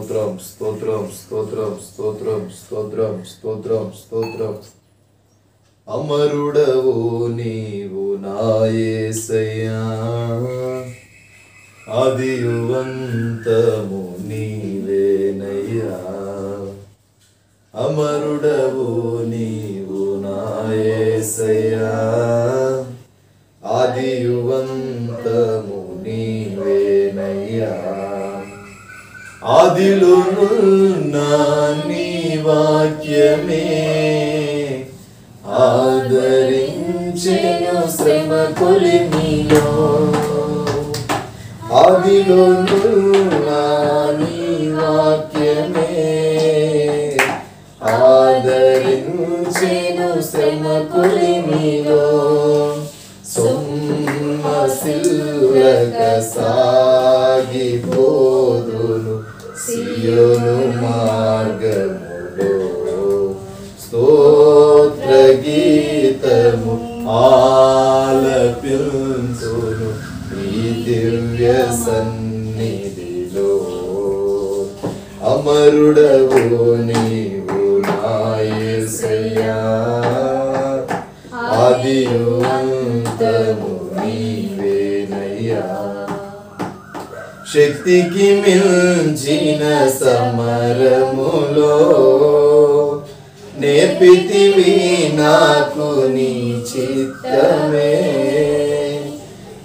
స్తోత్రం స్తోత్రం స్తోత్రం స్తోత్రం స్తోత్రం స్తోత్రం స్తోత్రం. అమరుడవు నీవు నా యేసయ్యా, ఆదియువంతము నీవేనయ్యా. అమరుడవు నీవు నా యేసయ్యా, ఆదియువంతము నీవేనయ్యా. ఆదిలోనున్న నీ వాక్యమే ఆదరించెను శ్రమ కొలిమిలో. ఆదిలోనున్న నీ వాక్యమే ఆదరించెను శ్రమ కొలిమిలో. సొమ్మసిల్లక సాగిపోదును సియోను మార్గములో. స్తోత్ర గీతము ఆలపించును ఈ దివ్య సన్నిధిలో. అమరుడవు నీవు నా యేసయ్యా, ఆదియువంతము నీవేనయ్యా. శక్తికి మించిన సమరములో నేర్పితివి నాకు నీ చిత్తమే.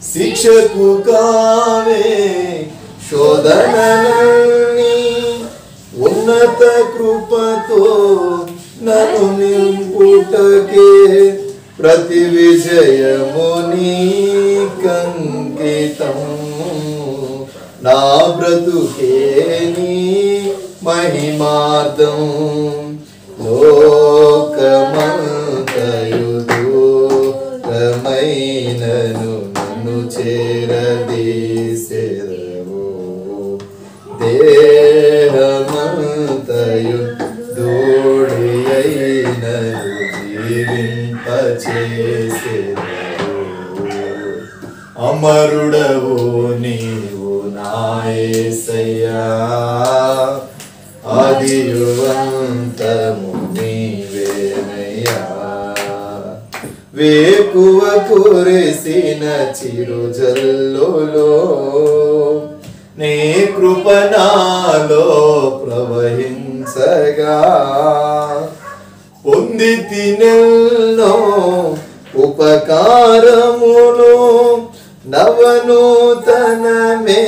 శిక్షకు కావే శోధనలన్నీ ఉన్నత కృపతో నన్ను నింపుటకే. ప్రతి విజయము నీకంకితం, నా బ్రతుకే నీ మహిమార్థం. లోకమంతయు దూరమైనను నన్ను చేరదీసెదవు. దేహమంతయు దూడి అయినను జీవింపచేసెదవు. అమరుడవు నీవు నా యేసయ్యా, ఆదియువంతము నీవేనయ్యా. వేకువ కురిసిన చిరుజల్లులో నీ కృప నాలో ప్రవహించగా. పొంది తినెన్నో ఉపకారములు నవనూతనమే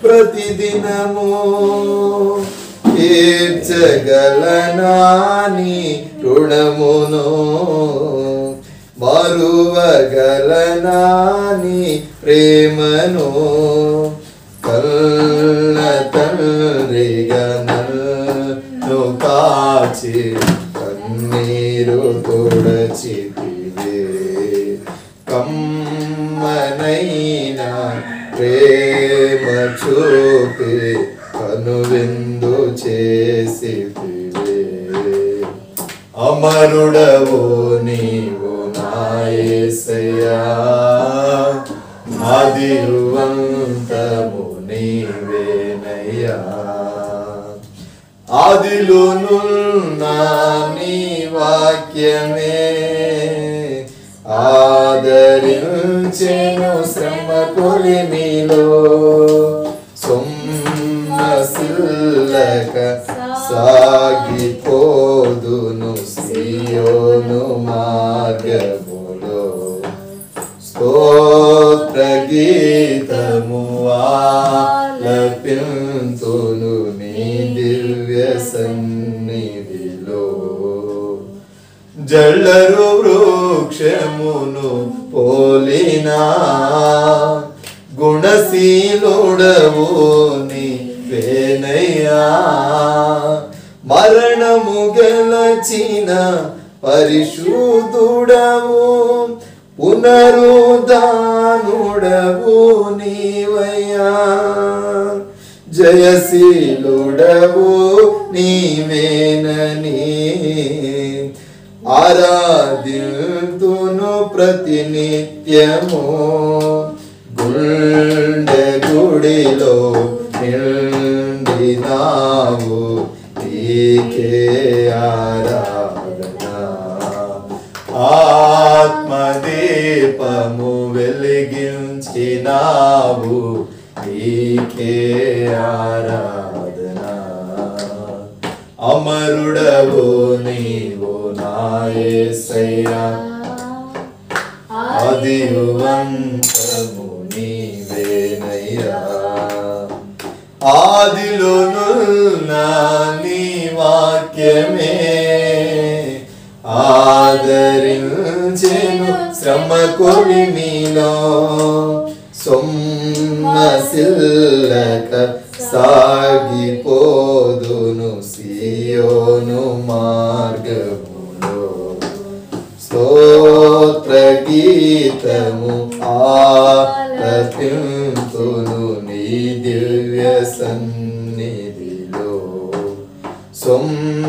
ప్రతిదినము. తీర్చగలనాని రుణమును, మరువగలనాని ప్రేమను. కన్న తండ్రిగా నన్ను కాచి కన్నీరు తుడచితివే. కమ్మనైనా ప్రేమ చూపి కనువిందు చేసితివే. అమరుడవు నీవు నా యేసయ్యా, ఆదియువంతము నీవేనయ్యా. ఆదిలోనున్న నీ వాక్యమే ఆదరించెను శ్రమ కొలిమిలో. సొమ్మసిల్లక సాగిపోదును సియోను మార్గములో. స్తోత్ర గీతము ఆలపింతును నీ దివ్య సన్నిధిలో. జల్లరు వృక్షమును పోలినా గుణశీలుడవు నీవేనయ్యా. మరణము గెలచిన పరిశుద్ధుడవు, పునరుద్ధానుడవు నీవయ్యా. జయశీలుడవు నీవేనని ఆరాధింతును ప్రతినిత్యము. గుండె గుడిలో నిండినావు నీకే ఆరాధన ఆత్మదీపము వెలిగించినావు నీకే ఆరాధన అమరుడవు నీవు నా యేసయ్యా ఆదివంతము నీవేనయ్యా ఆదిలోనున్న నీ వాక్యమే ఆదరించెను శ్రమ కొలిమిలో సొమ్మసిల్లక సాగిపోదును సియోను మార్గములో స్తోత్ర గీతము ఆలపింతును నీ దివ్య సన్నిధిలో సొమ్మసిల్లక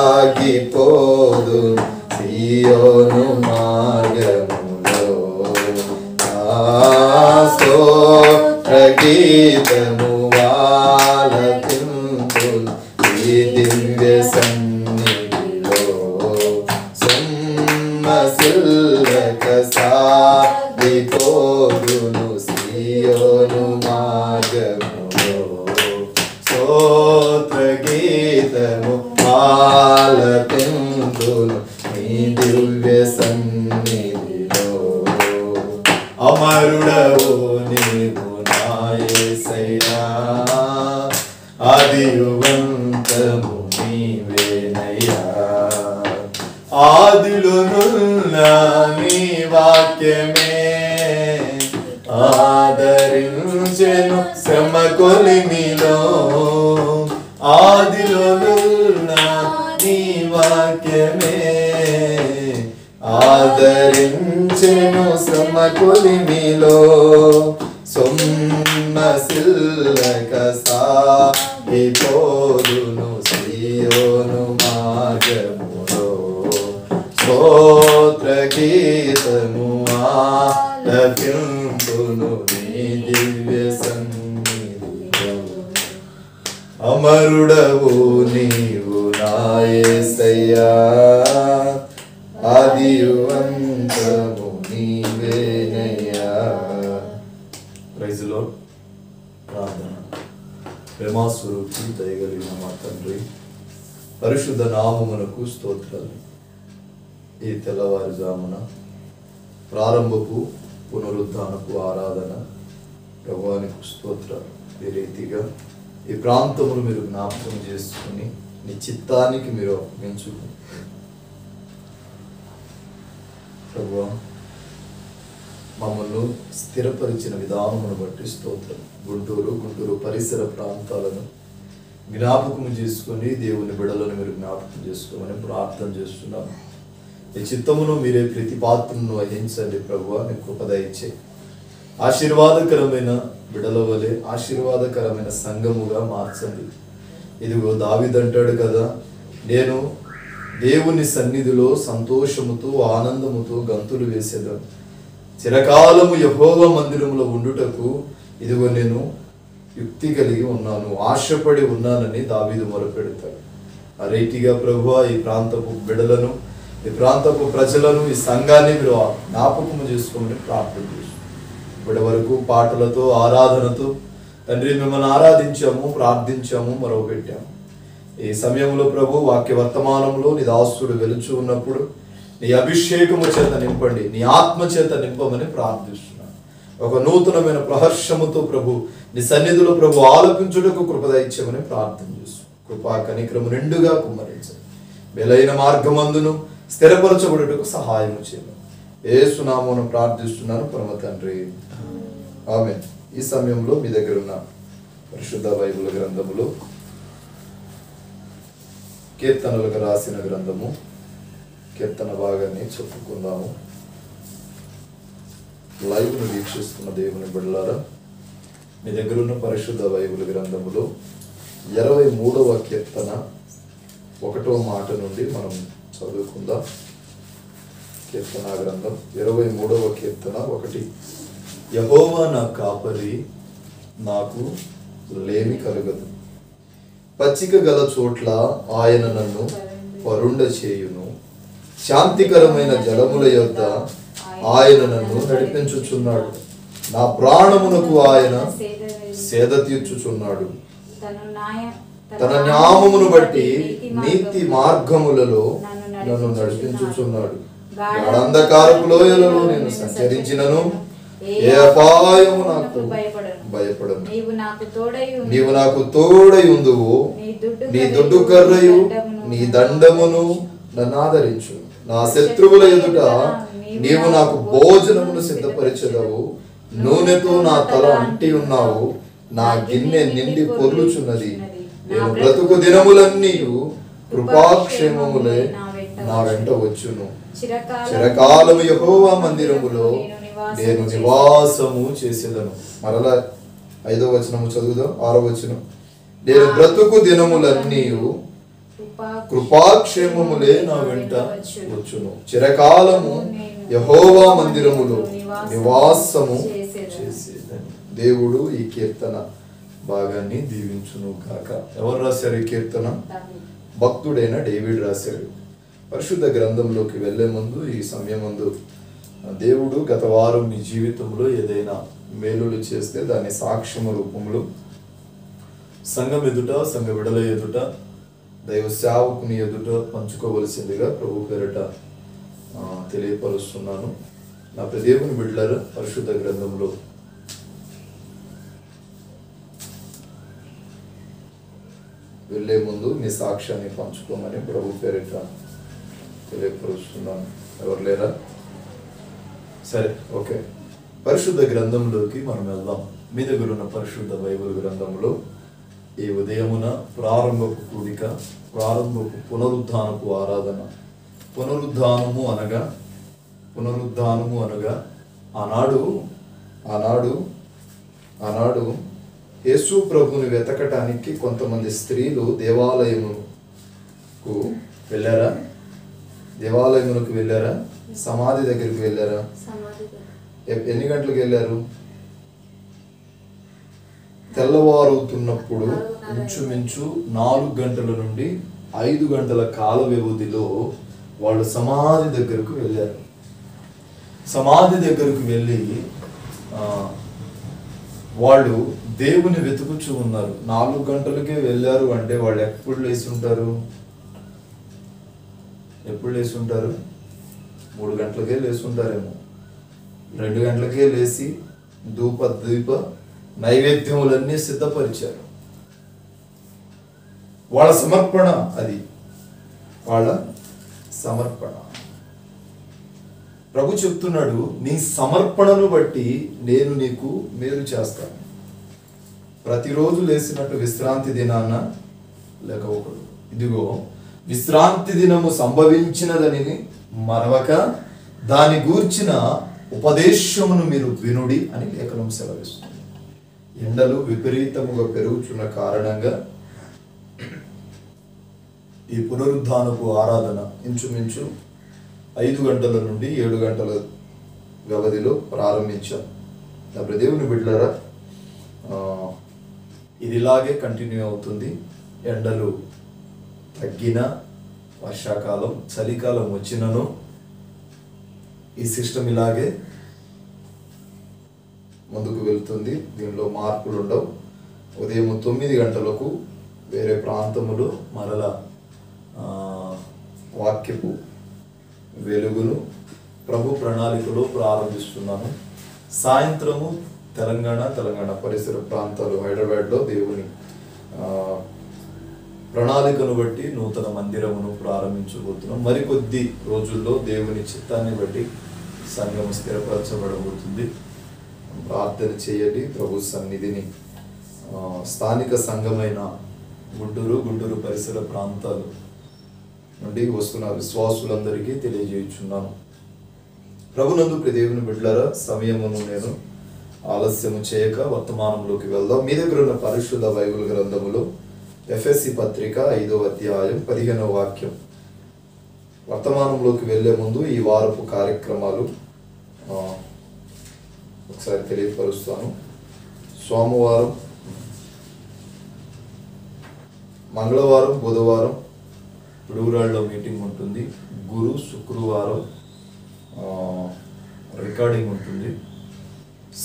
సాగిపోదు సియోను మార్గములో స్తోత్ర గీతము ఆలపింతును నీ దివ్య సన్నిధిలో సొమ్మసిల్లక సాగిపోదును సియోను మార్గములో స్తోత్ర గీతము ఆలపింతును నీ దివ్య సన్నిధిలో అమరుడవు నీవు నా యేసయ్యా ఆదివంతము నీవేనయ్యా ఆదిలోనున్న నీ వాక్యమే ఆదరించెను శ్రమ కొలిమిలో ఆదిలోనున్న నీ వాక్యమే ఆదరించెను శ్రమ కొలిమిలో సొమ్మసిల్లక సాగిపోదును సియోను మార్గములో స్తోత్ర గీతము ఆలపింతును నీ దివ్య సన్నిధిలో అమరుడవు నీవు నా యేసయ్యా ఆదివంతము నీవేనయ్యా. Praise the lord. ప్రార్థన. ప్రేమాస్వరూపి దయగలిగిన మా తండ్రి, పరిశుద్ధ నామమునకు స్తోత్రాలు. ఈ తెల్లవారుజామున ప్రారంభపు పునరుద్ధానపు ఆరాధన ప్రభువానికి స్తోత్రాలు. ఈ రీతిగా ఈ ప్రాంతమును మీరు జ్ఞాపకం చేసుకుని నీ చిత్తానికి మీరు అప్పగించుకుని ప్రభువా మమ్మల్ని స్థిరపరిచిన విధానమును బట్టి స్తోత్రం. గుంటూరు పరిసర ప్రాంతాలను జ్ఞాపకం చేసుకొని దేవుని బిడలను మీరు జ్ఞాపకం చేసుకోమని ప్రార్థన చేస్తున్నాను. ఈ చిత్తమును మీరే ప్రతి పాత్రను వహించండి ప్రభువా. నీ కృప దయచే ఆశీర్వాదకరమైన బిడల వలె ఆశీర్వాదకరమైన సంఘముగా మార్చండి. ఇదిగో దావీదు అంటాడు కదా, నేను దేవుని సన్నిధిలో సంతోషముతో ఆనందముతో గంతులు వేసేదాను, చిరకాలము యెహోవా మందిరములో ఉండుటకు ఇదిగో నేను యుక్తి కలిగి ఉన్నాను, ఆశపడి ఉన్నానని దావీదు మొరపెడతాడు. ఆ రీతిగా ప్రభువా ఈ ప్రాంతపు బిడలను, ఈ ప్రాంతపు ప్రజలను, ఈ సంఘాన్ని మీరు జ్ఞాపకము చేసుకోమని ప్రార్థన చేస్తున్నాను. ఇప్పటి వరకు పాటలతో ఆరాధనతో తండ్రి మిమ్మల్ని ఆరాధించాము, ప్రార్థించాము, మొరవపెట్టాము. ఈ సమయంలో ప్రభు వాక్య వర్తమానంలో నీ దాసుడు వెలుచు ఉన్నప్పుడు నీ అభిషేకము చేత నింపండి, నీ ఆత్మ చేత నింపమని ప్రార్థిస్తున్నాను. ఒక నూతనమైన ప్రహర్షముతో ప్రభు నీ సన్నిధిలో ప్రభు ఆలపించుటకు కృపదయిచ్చమని ప్రార్థన చేస్తున్నాను. కృపా కనికరము నిండుగా కుమ్మరించండి. మేలైన మార్గమందును స్థిరపరచబడుటకు సహాయము చేయమని యేసు నామమున ప్రార్థిస్తున్నాను పరమ తండ్రి, ఆమేన్. ఈ సమయంలో మీ దగ్గర ఉన్న పరిశుద్ధ బైబిల్ గ్రంథములో కీర్తనలకు రాసిన గ్రంథము కీర్తన భాగాన్ని చెప్పుకుందాము. లైవ్ను వీక్షిస్తున్న దేవుని బిడ్డలారా, మీ దగ్గర ఉన్న పరిశుద్ధ బైబిల్ గ్రంథములో 23వ కీర్తన 1వ మాట నుండి మనం చదువుకుందాం. కీర్తన గ్రంథం 23వ కీర్తన 1. యెహోవా నా కాపరి, నాకు లేమి కలుగదు. పచ్చిక గల చోట్ల ఆయన నన్ను పరుండ చేయును. శాంతికరమైన జలముల యొద్ద ఆయన నన్ను నడిపించుచున్నాడు. నా ప్రాణమునకు ఆయన సేద తీర్చుచున్నాడు. తన న్యాయమును బట్టి నీతి మార్గములలో నన్ను నడిపించుచున్నాడు. గాఢంధకారపు లోయలలో నేను సంచరించినను ఏ అపాయము నాకు భయపడను. నీవు నాకు తోడై ఉందువు. నీ దుడ్డు కర్రయు నీ దండమును నన్ను ఆదరించు. నా శత్రువుల ఎదుట నీవు నాకు భోజనమును సిద్ధపరిచెదవు. నూనెతో నా తల అంటి ఉన్నావు. నా గిన్నె నిండి పొర్లుచున్నది. నేను బ్రతుకు దినములన్నీ కృపాక్షేమములే నా వెంట వచ్చును. చిరకాలము యెహోవా మందిరములో నేను నివాసము చేసేదను. మరలా 5వ వచనము చదువుదాం. 6వ వచనం. నేను బ్రతుకు దినములన్నీ కృపాక్షేమములే నా వెంట వచ్చును. చిరకాలము యెహోవా మందిరములో నివాసము చేసేదని. దేవుడు ఈ కీర్తన భాగాన్ని దీవించును గాక. ఎవరు రాశారు ఈ కీర్తన? భక్తుడైన డేవిడ్ రాశాడు. పరిశుద్ధ గ్రంథంలోకి వెళ్లే ముందు, ఈ సమయం ముందు, దేవుడు గత వారం మీ జీవితంలో ఏదైనా మేలులు చేస్తే దాని సాక్ష్యము రూపంలో సంఘం ఎదుట, సంఘ విడల ఎదుట, దైవ సేవకుని ఎదుట పంచుకోవలసిందిగా ప్రభు పేరట తెలియపరుస్తున్నాను. నా దేవుని బిడ్డలారా, పరిశుద్ధ గ్రంథంలో వెళ్లే ముందు మీ సాక్ష్యాన్ని పంచుకోమని ప్రభు పేరిట తెలియపరుస్తున్నాను. ఎవరు లేరా? సరే, ఓకే. పరిశుద్ధ గ్రంథంలోకి మనం వెళ్దాం. మీ దగ్గర ఉన్న పరిశుద్ధ బైబిల్ గ్రంథంలో ఈ ఉదయమున ప్రారంభపు కూడిక, ప్రారంభపు పునరుద్ధానపు ఆరాధన. పునరుద్ధానము అనగా ఆనాడు యేసు ప్రభుని వెతకటానికి కొంతమంది స్త్రీలు దేవాలయముకు వెళ్ళారా? దేవాలయమునకు వెళ్ళారా? సమాధి దగ్గరికి వెళ్ళారా? ఎన్ని గంటలకు వెళ్ళారు? తెల్లవారుతున్నప్పుడు ఇంచుమించు 4 గంటల నుండి 5 గంటల కాల వ్యవధిలో వాళ్ళు సమాధి దగ్గరకు వెళ్ళారు. సమాధి దగ్గరకు వెళ్ళి వాళ్ళు దేవుని వెతుకుచూ ఉన్నారు. 4 గంటలకే వెళ్ళారు అంటే వాళ్ళు ఎప్పుడు లేచి ఉంటారు? 3 గంటలకే లేచి ఉంటారేమో. 2 గంటలకే లేచి ధూప నైవేద్యములన్నీ సిద్ధపరిచారు. వాళ్ళ సమర్పణ, అది వాళ్ళ సమర్పణ. ప్రభు చెప్తున్నాడు, నీ సమర్పణను బట్టి నేను నీకు మేలు చేస్తాను. ప్రతిరోజు లేచినట్టు విశ్రాంతి దినాన లేకపోకూడదు. ఇదిగో విశ్రాంతి దినము సంభవించినదని మరవక దాని గూర్చిన ఉపదేశమును మీరు వినుడి అని లేఖనం సెలవిస్తుంది. ఎండలు విపరీతముగా పెరుగుచున్న కారణంగా ఈ పునరుద్ధానపు ఆరాధన ఇంచుమించు 5 గంటల నుండి 7 గంటల వ్యవధిలో ప్రారంభించాం. నా దేవుని బిడ్డలారా, ఇది ఇలాగే కంటిన్యూ అవుతుంది. ఎండలు తగ్గిన, వర్షాకాలం, చలికాలం వచ్చినను ఈ సిస్టమ్ ఇలాగే ముందుకు వెళ్తుంది. దీనిలో మార్పులు ఉండవు. ఉదయం 9 గంటలకు వేరే ప్రాంతములో మరలా వాక్యపు వెలుగును ప్రభు ప్రణాళికలో ప్రారంభిస్తున్నాను. సాయంత్రము తెలంగాణ పరిసర ప్రాంతాలు, హైదరాబాద్లో దేవుని ప్రణాళికను బట్టి నూతన మందిరమును ప్రారంభించబోతున్నాం. మరికొద్ది రోజుల్లో దేవుని చిత్తాన్ని బట్టి సంఘం స్థిరపరచబడబోతుంది. ప్రార్థన చేయండి. ప్రభు సన్నిధిని స్థానిక సంఘమైన గుంటూరు పరిసర ప్రాంతాలు నుండి వస్తున్న విశ్వాసులందరికీ తెలియజేయుచున్నాను. ప్రభునందు ప్రియ దేవుని బిడ్డలారా, సమయమును నేను ఆలస్యము చేయక వర్తమానంలోకి వెళ్దాం. మీ దగ్గర ఉన్న పరిశుద్ధ బైబిల్ గ్రంథములో ఎఫెసీ పత్రిక 5వ అధ్యాయం 15వ వాక్యం. వర్తమానంలోకి వెళ్లే ముందు ఈ వారపు కార్యక్రమాలు ఒకసారి తెలియపరుస్తాను. సోమవారం, మంగళవారం, బుధవారం పిడుగురాళ్ళలో మీటింగ్ ఉంటుంది. గురు, శుక్రవారం రికార్డింగ్ ఉంటుంది.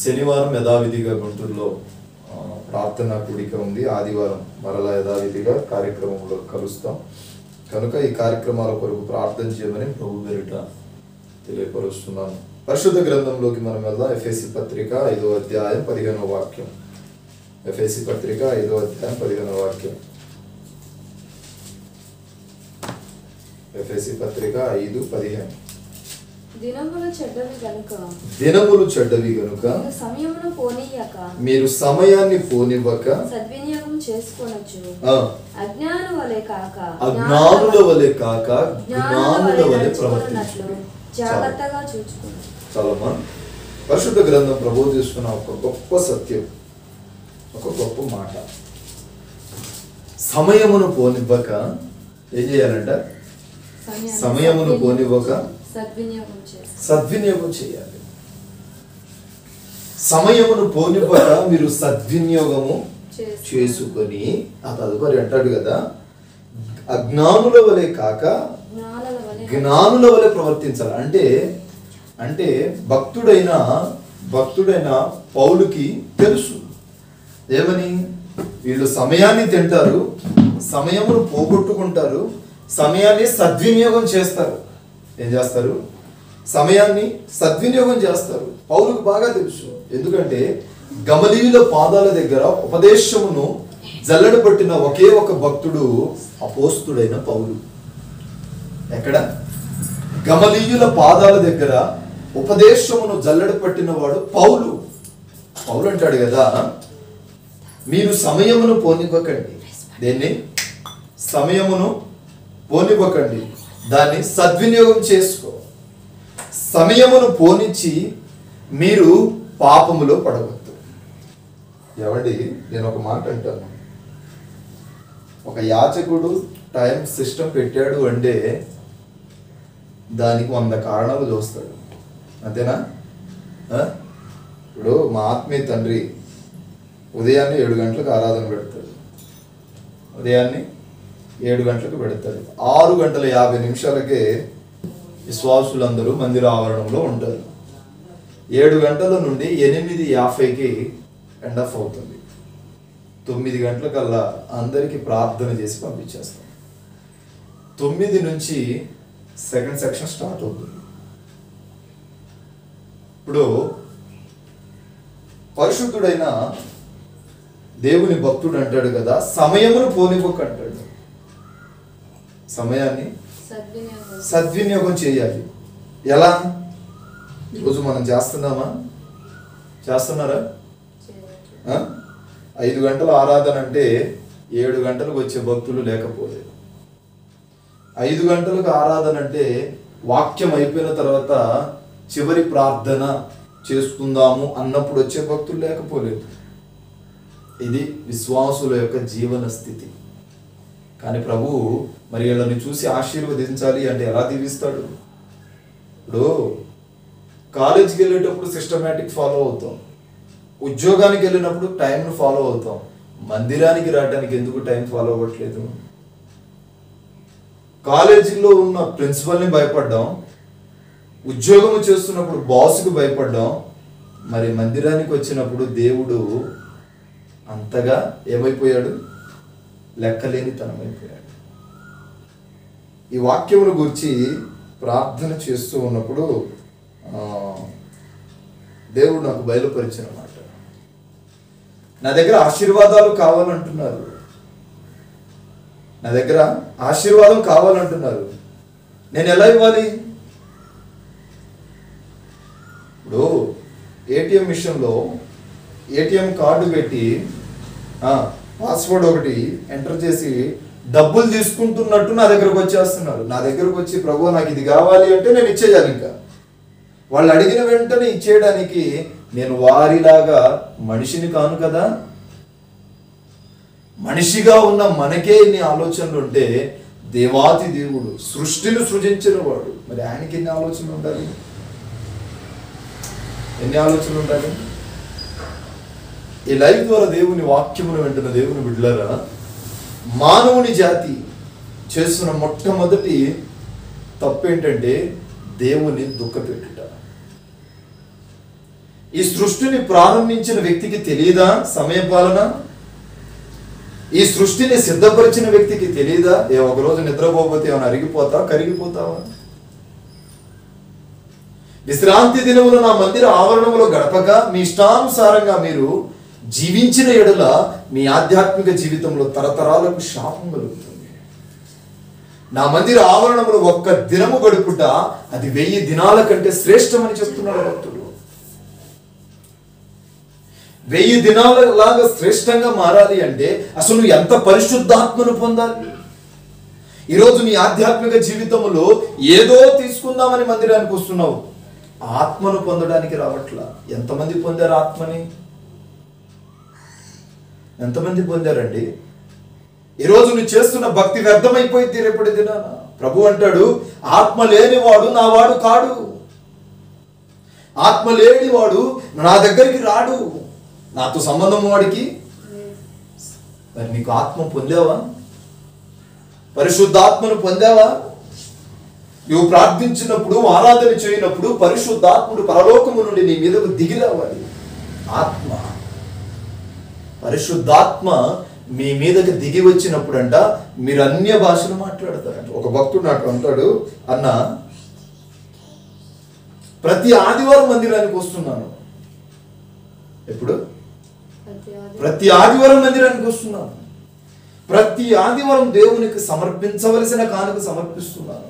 శనివారం యథావిధిగా గుంటూరులో ప్రార్థనా కూడిక ఉంది. ఆదివారం మరలా యథావిధిగా కార్యక్రమంలో కలుస్తాం. కనుక ఈ కార్యక్రమాల కొరకు ప్రార్థన చేయమని ప్రభు పేరిట తెలియపరుస్తున్నాను. పరిశుద్ధ గ్రంథంలోకి మనం వెళ్దాం. ఎఫెసీ పత్రిక 5వ అధ్యాయం 15వ వాక్యం. ఎఫెసీ పత్రిక 5వ అధ్యాయం 15వ వాక్యం. ఎఫెసీ పత్రిక 5:15. దినములు చెడ్డవి గనుక మీరు సమయాన్ని పోనివ్వక సద్వినియోగం చేసుకొనొచ్చు. అజ్ఞానుల వలె కాక జ్ఞానుల వలె ప్రవర్తించు. జాగ్రత్తగా చూచుకోండి. చాలమ్మా. పరిశుద్ధ గ్రంథం ప్రబోధిస్తున్న ఒక గొప్ప సత్యం, ఒక గొప్ప మాట. సమయమును పోనివ్వక ఏం చేయాలంట? సమయమును పోనివ్వక సద్వినియోగం చేయాలి. సమయమును పోనివ్వక మీరు సద్వినియోగము చేసుకొని, ఆ తదుపరి అంటాడు కదా, అజ్ఞానుల వలె కాక జ్ఞానుల వలె ప్రవర్తించాలి. అంటే భక్తుడైన పౌలుకి తెలుసు ఏమని, వీళ్ళు సమయాన్ని తింటారు, సమయమును పోగొట్టుకుంటారు, సమయాన్ని సద్వినియోగం చేస్తారు. ఏం చేస్తారు? సమయాన్ని సద్వినియోగం చేస్తారు. పౌలుకు బాగా తెలుసు. ఎందుకంటే గమలీయుల పాదాల దగ్గర ఉపదేశమును జల్లెడ పట్టిన ఒకే ఒక భక్తుడు అపోస్తుడైన పౌలు. ఎక్కడ? గమలీయుల పాదాల దగ్గర ఉపదేశమును జల్లెడ పట్టిన వాడు పౌలు. పౌలు అంటాడు కదా, మీరు సమయమును పోనివ్వకండి. దేన్ని? సమయమును పోనివ్వకండి, దాన్ని సద్వినియోగం చేసుకో. సమయమును పోనిచ్చి మీరు పాపములో పడవద్దు. ఏమండి, నేను ఒక మాట అంటాను. ఒక యాచకుడు టైం సిస్టమ్ పెట్టాడు అంటే దానికి 100 కారణాలు చూస్తాడు. అంతేనా? ఇప్పుడు మా ఆత్మీయ తండ్రి ఉదయాన్నే 7 గంటలకు ఆరాధన పెడతాడు. ఉదయాన్నే 7 గంటలకు పెడతాడు. 6:50 విశ్వాసులందరూ మందిర ఆవరణంలో ఉంటారు. 7 గంటల నుండి 8:50కి ఎండ్ ఆఫ్ అవుతుంది. 9 గంటలకల్లా అందరికీ ప్రార్థన చేసి పంపించేస్తాం. 9 నుంచి సెకండ్ సెక్షన్ స్టార్ట్ అవుతుంది. ఇప్పుడు పరిశుద్ధుడైన దేవుని భక్తుడు అంటాడు కదా, సమయమును పోనివ్వక అంటాడు. సమయాన్ని సద్వినియోగం చేయాలి. ఎలా? ఈరోజు మనం చేస్తున్నామా? చేస్తున్నారా? 5 గంటల ఆరాధన అంటే 7 గంటలకు వచ్చే భక్తులు లేకపోలేదు. 5 గంటలకు ఆరాధన అంటే వాక్యం అయిపోయిన తర్వాత చివరి ప్రార్థన చేసుకుందాము అన్నప్పుడు వచ్చే భక్తులు లేకపోలేదు. ఇది విశ్వాసుల యొక్క జీవన స్థితి. కానీ ప్రభువు మరి వీళ్ళని చూసి ఆశీర్వదించాలి అంటే ఎలా దీవిస్తాడు? ఇప్పుడు కాలేజీకి వెళ్ళేటప్పుడు సిస్టమేటిక్ ఫాలో అవుతాం, ఉద్యోగానికి వెళ్ళినప్పుడు టైంను ఫాలో అవుతాం. మందిరానికి రావడానికి ఎందుకు టైం ఫాలో అవ్వట్లేదు? కాలేజీలో ఉన్న ప్రిన్సిపల్ని భయపడ్డాం, ఉద్యోగం చేస్తున్నప్పుడు బాస్కు భయపడ్డాం, మరి మందిరానికి వచ్చినప్పుడు దేవుడు అంతగా ఏమైపోయాడు? లెక్కలేని తనమైపోయాడు. ఈ వాక్యమును గురించి ప్రార్థన చేస్తూ ఉన్నప్పుడు దేవుడు నాకు బయలుపరిచిన మాట, నా దగ్గర ఆశీర్వాదాలు కావాలంటున్నారు, నా దగ్గర ఆశీర్వాదం కావాలంటున్నారు. నేను ఎలా ఇవ్వాలి? ఇప్పుడు ఏటీఎం మిషన్లో ఏటీఎం కార్డు పెట్టి పాస్వర్డ్ ఒకటి ఎంటర్ చేసి డబ్బులు తీసుకుంటున్నట్టు నా దగ్గరకు వచ్చేస్తున్నారు. నా దగ్గరకు వచ్చి ప్రభు నాకు ఇది కావాలి అంటే నేను ఇచ్చేయాలి. ఇంకా వాళ్ళు అడిగిన వెంటనే ఇచ్చేయడానికి నేను వారిలాగా మనిషిని కాను కదా. మనిషిగా ఉన్న మనకే ఇన్ని ఆలోచనలు ఉంటే దేవాతి దేవుడు సృష్టిని సృజించిన వాడు, మరి ఆయనకి ఎన్ని ఆలోచనలు ఉండాలి? ఎన్ని ఆలోచనలు ఉండాలి? ఈ లైవ్ ద్వారా దేవుని వాక్యమును వింటున్న దేవుని బిడ్డలారా, మానవుని జాతి చేస్తున్న మొట్టమొదటి తప్పు ఏంటంటే దేవుని దుఃఖపెట్టుట. ఈ సృష్టిని ప్రారంభించిన వ్యక్తికి తెలియదా సమయపాలన? ఈ సృష్టిని సిద్ధపరిచిన వ్యక్తికి తెలియదా? ఒకరోజు నిద్రపోతే ఏమైనా అరిగిపోతా కరిగిపోతావా? విశ్రాంతి దినములు నా మందిర ఆవరణములో గడపక మీ ఇష్టానుసారంగా మీరు జీవించిన ఎడల మీ ఆధ్యాత్మిక జీవితంలో తరతరాలకు శాపం కలుగుతుంది. నా మందిర ఆవరణములో ఒక్క దినము గడుపుట అది 1000 దినాల కంటే శ్రేష్టమని చెప్తున్నాడు భక్తుడు. 1000 దినాలలాగా శ్రేష్టంగా మారాలి అంటే అసలు నువ్వు ఎంత పరిశుద్ధాత్మను పొందాలి? ఈరోజు నీ ఆధ్యాత్మిక జీవితంలో ఏదో తీసుకుందామని మందిరానికి వస్తున్నావు, ఆత్మను పొందడానికి రావట్లా. ఎంతమంది పొందారు ఆత్మని? ఎంతమంది పొందారండి? ఈరోజు నువ్వు చేస్తున్న భక్తి వ్యర్థమైపోయింది రేపటి దినాన. ప్రభు అంటాడు, ఆత్మ లేనివాడు నా వాడు కాడు, ఆత్మ లేనివాడు నా దగ్గరికి రాడు, నాతో సంబంధం వాడికి. మరి నీకు ఆత్మ పొందావా? పరిశుద్ధాత్మను పొందావా? నువ్వు ప్రార్థించినప్పుడు, ఆరాధన చేయనప్పుడు పరిశుద్ధాత్ముడు పరలోకము నుండి నీ మీదకు దిగి రావాలి. ఆత్మ, పరిశుద్ధాత్మ మీ మీదకి దిగి వచ్చినప్పుడు అంట మీరు అన్య భాషలు మాట్లాడతారంట. ఒక భక్తుడు నాకు అంటాడు, అన్న ప్రతి ఆదివారం మందిరానికి వస్తున్నాను. ఎప్పుడు? ప్రతి ఆదివారం మందిరానికి వస్తున్నాను. ప్రతి ఆదివారం దేవునికి సమర్పించవలసిన కానుక సమర్పిస్తున్నాను.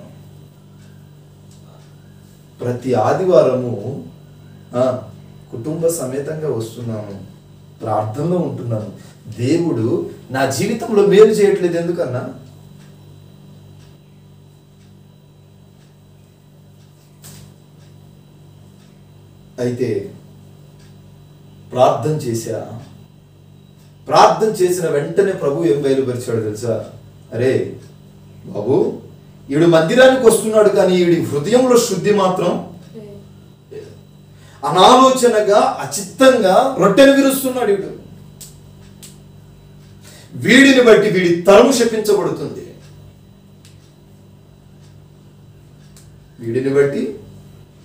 ప్రతి ఆదివారము కుటుంబ సమేతంగా వస్తున్నాను, ప్రార్థనలో ఉంటున్నాను. దేవుడు నా జీవితంలో మేలు చేయట్లేదు ఎందుకన్నా? అయితే ప్రార్థన చేసిన వెంటనే ప్రభు ఏం బయలుపరిచాడు తెలుసా? అరే బాబు, ఈడు మందిరానికి వస్తున్నాడు కానీ ఈడి హృదయంలో శుద్ధి మాత్రం అనాలోచనగా అచిత్తంగా రొట్టెను విరుస్తున్నాడు. వీడిని బట్టి వీడి తరము శపించబడుతుంది. వీడిని బట్టి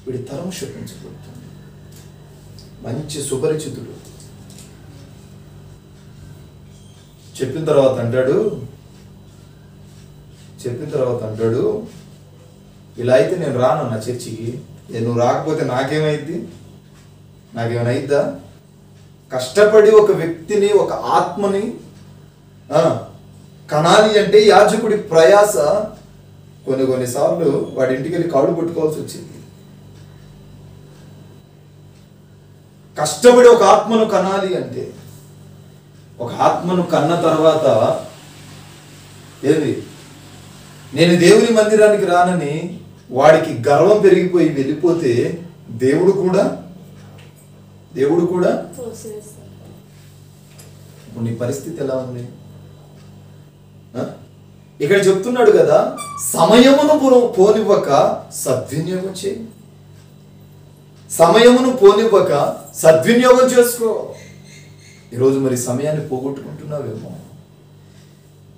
వీడి తరము శపించబడుతుంది. మంచి సుపరిచితుడు. చెప్పిన తర్వాత అంటాడు ఇలా అయితే నేను రాను నా చర్చికి. నువ్వు రాకపోతే నాకేమైద్ది? నాకేమైనా అయిద్దా? కష్టపడి ఒక వ్యక్తిని, ఒక ఆత్మని కనాలి అంటే యాజకుడి ప్రయాస. కొన్నిసార్లు వాడి ఇంటికి వెళ్ళి కాళ్ళు పట్టుకోవాల్సి వచ్చింది. కష్టపడి ఒక ఆత్మను కనాలి అంటే, ఒక ఆత్మను కన్న తర్వాత ఏంది, నేను దేవుని మందిరానికి రానని వాడికి గర్వం పెరిగిపోయి వెళ్ళిపోతే దేవుడు కూడా నీ పరిస్థితి ఎలా ఉంది? ఇక్కడ చెప్తున్నాడు కదా, సమయమును పోనివ్వక సద్వినియోగం చేయి. సమయమును పోనివ్వక సద్వినియోగం చేసుకో. ఈరోజు మరి సమయాన్ని పోగొట్టుకుంటున్నావేమో.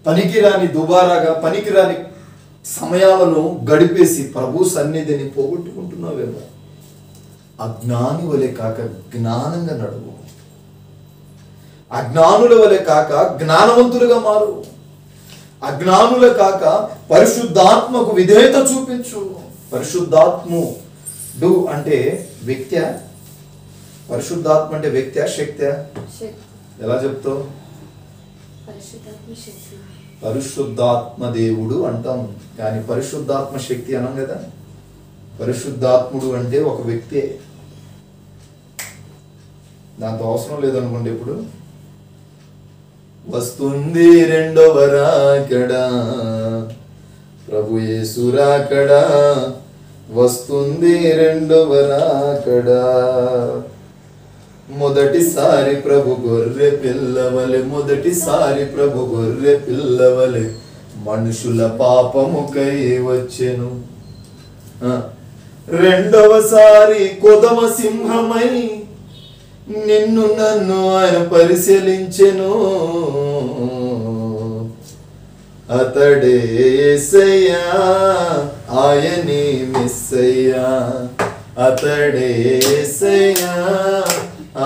పనికిరాని సమయాలను గడిపేసి ప్రభు సన్నిధిని పోగొట్టుకుంటున్నావేమో. అజ్ఞాని వలె కాక జ్ఞానంగా నడువు. అజ్ఞానుల వలె కాక జ్ఞానవంతులుగా మారు. అజ్ఞానుల కాక పరిశుద్ధాత్మకు విధేయత చూపించు. పరిశుద్ధాత్ముడు అంటే వ్యక్తి? పరిశుద్ధాత్మ అంటే వ్యక్తి శక్తి? ఎలా చెప్తావు? పరిశుద్ధాత్మ దేవుడు అంటాం కానీ పరిశుద్ధాత్మ శక్తి అనం కదా. పరిశుద్ధాత్ముడు అంటే ఒక వ్యక్తే, దాంతో అవసరం లేదనుకోండి. ఇప్పుడు వస్తుంది రెండవ రాకడా, ప్రభు యేసు రాకడా, వస్తుంది రెండవ రాకడా. మొదటిసారి ప్రభు గొర్రె పిల్లవలె, మొదటిసారి ప్రభు గొర్రె పిల్లవలె మనుషుల పాపముకై వచ్చెను. రెండవసారి కొదమ సింహమై నిన్ను నన్ను ఆయన పరిశీలించెను. అతడే యేసయ్యా, ఆయనే మెస్సయ్యా. అతడే యేసయ్యా,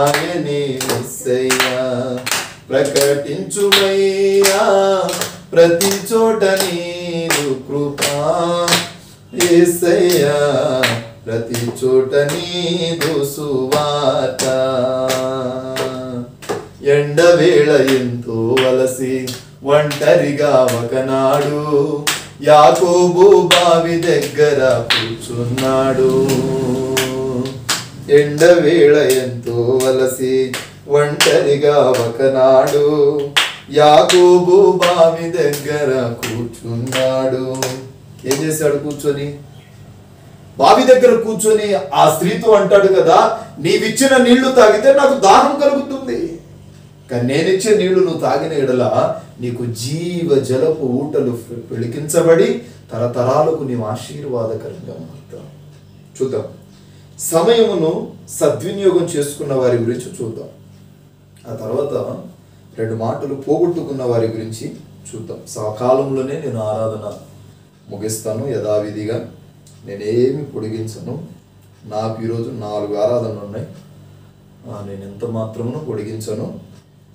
ఆయనే మెస్సయ్యా. ప్రకటించుమయ్యా ప్రతి చోట నీదు కృపా. యేసయ్యా ప్రతి చోట నీదు సువార్త. ఎండవేళ ఎంతో వలసి ఒంటరిగా ఒకనాడు యాకోబు బావి దగ్గర కూర్చున్నాడు. ఎండవేళ ఎంతో వలసి ఒంటరిగా ఒకనాడు యాకోబు బావి దగ్గర కూర్చున్నాడు. ఏం చేశాడు? కూర్చొని బావి దగ్గర కూర్చొని ఆ స్త్రీతో అంటాడు కదా, నీవిచ్చిన నీళ్లు తాగితే నాకు దాహం కలుగుతుంది, కానీ నేనిచ్చే నీళ్లు నువ్వు తాగిన ఎడల నీకు జీవ జలపు ఊటలు పెళికించబడి తరతరాలకు నీవు ఆశీర్వాదకరంగా మారుతావు. చూద్దాం, సమయమును సద్వినియోగం చేసుకున్న వారి గురించి చూద్దాం. ఆ తర్వాత 2 మాటలు పోగొట్టుకున్న వారి గురించి చూద్దాం. సకాలంలోనే నేను ఆరాధన ముగిస్తాను యథావిధిగా, నేనేమి పొడిగించను. నాకు ఈరోజు 4 ఆరాధనలు ఉన్నాయి, నేను ఎంత మాత్రమును పొడిగించను.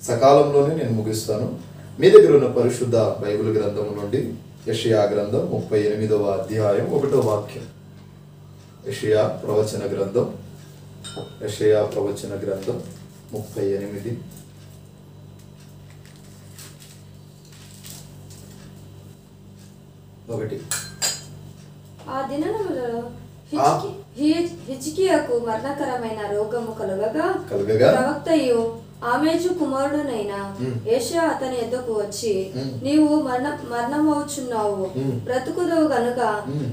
సకాలంలోనే నేను ముగిస్తాను. మీ దగ్గర ఉన్న పరిశుద్ధ బైబిల్ గ్రంథం నుండి యెషయా గ్రంథం 38వ అధ్యాయం 1వ వాక్యం. యెషయా ప్రవచన గ్రంథం 38 1. ఆ దినములలో హిజ్కియాకు మరణకరమైన రోగము కలుగగా ప్రవక్తయు ఆమేజు కుమారుడునైన యెషయా అతని యొద్దకు వచ్చి, నీవు మరణమవుచున్నావు, బ్రతుకుదవు గనుక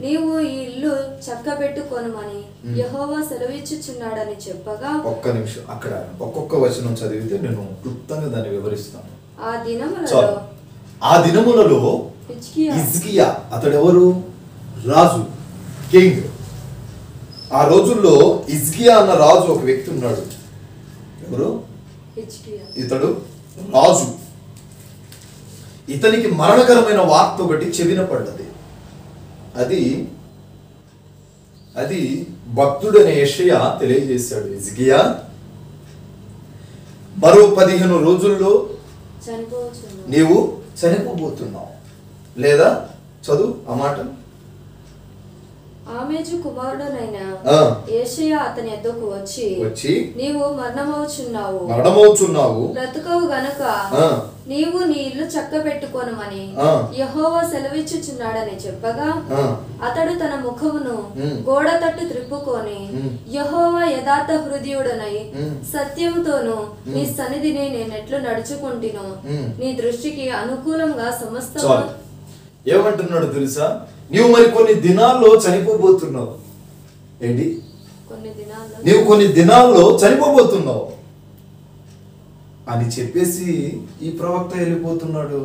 నీవు ఈ ఇల్లు చక్కబెట్టుకొనుమని యెహోవా సెలవిచ్చుచున్నాడని చెప్పగా. ఒక్క నిమిషం, అక్కడ ఒక్కొక్క వచనం చదివితే నేను క్లుప్తంగా దాన్ని వివరిస్తాను. ఆ దినములలో హిజ్కియా అతడెవరు? రాజు, కింగ్. ఆ రోజుల్లో హిజ్కియా అన్న రాజు ఒక వ్యక్తి ఉన్నాడు. ఎవరు? ఇతడు రాజు. ఇతనికి మరణకరమైన వార్త ఒకటి చెవిన పడ్డది. అది భక్తుడైన యెషయా తెలియజేశాడు. హిజ్కియా మరో 15 రోజుల్లో నీవు చనిపోబోతున్నావు. లేదా చదువు ఆ మాట. ఆమేజు కుమారుడునైన యెషయా అతని యొద్దకు వచ్చి, నీవు మరణమవుచున్నావు, బ్రతుకవు గనుక నీవు నీ ఇల్లు చక్కబెట్టుకొనుమని యెహోవా సెలవిచ్చుచున్నాడని చెప్పగా, అతడు తన ముఖమును గోడ తట్టు త్రిప్పుకొని, యెహోవా యథార్థ హృదయుడనై సత్యముతోను నీ సన్నిధిని నేనెట్లు నడుచుకుంటినో నీ దృష్టికి అనుకూలంగా సమస్త. ఏమంటున్నాడు తెలుసా? నీవు మరి కొన్ని దినాల్లో చనిపోబోతున్నావు. ఏంటి? నీవు కొన్ని దినాల్లో చనిపోబోతున్నావు అని చెప్పేసి ఈ ప్రవక్త వెళ్ళిపోతున్నాడు.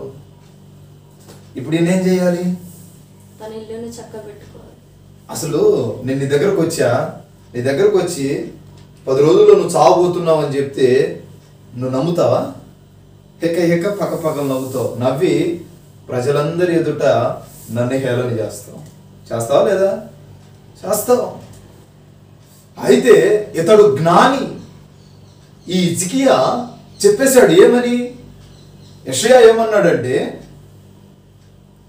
ఇప్పుడు నేనేం చేయాలి? తన ఇల్లును చక్కబెట్టుకోవాలి. అసలు నేను నీ దగ్గరకు వచ్చి 10 రోజుల్లో నువ్వు చావబోతున్నావు అని చెప్తే నువ్వు నమ్ముతావా? హెక్క పక్క నవ్వుతావు. నవ్వి ప్రజలందరి ఎదుట నన్ను హేళన చేస్తావా లేదా? చేస్తావు. అయితే ఇతడు జ్ఞాని. ఈ హిజ్కియా చెప్పేశాడు. ఏమని? యెషయా ఏమన్నాడంటే,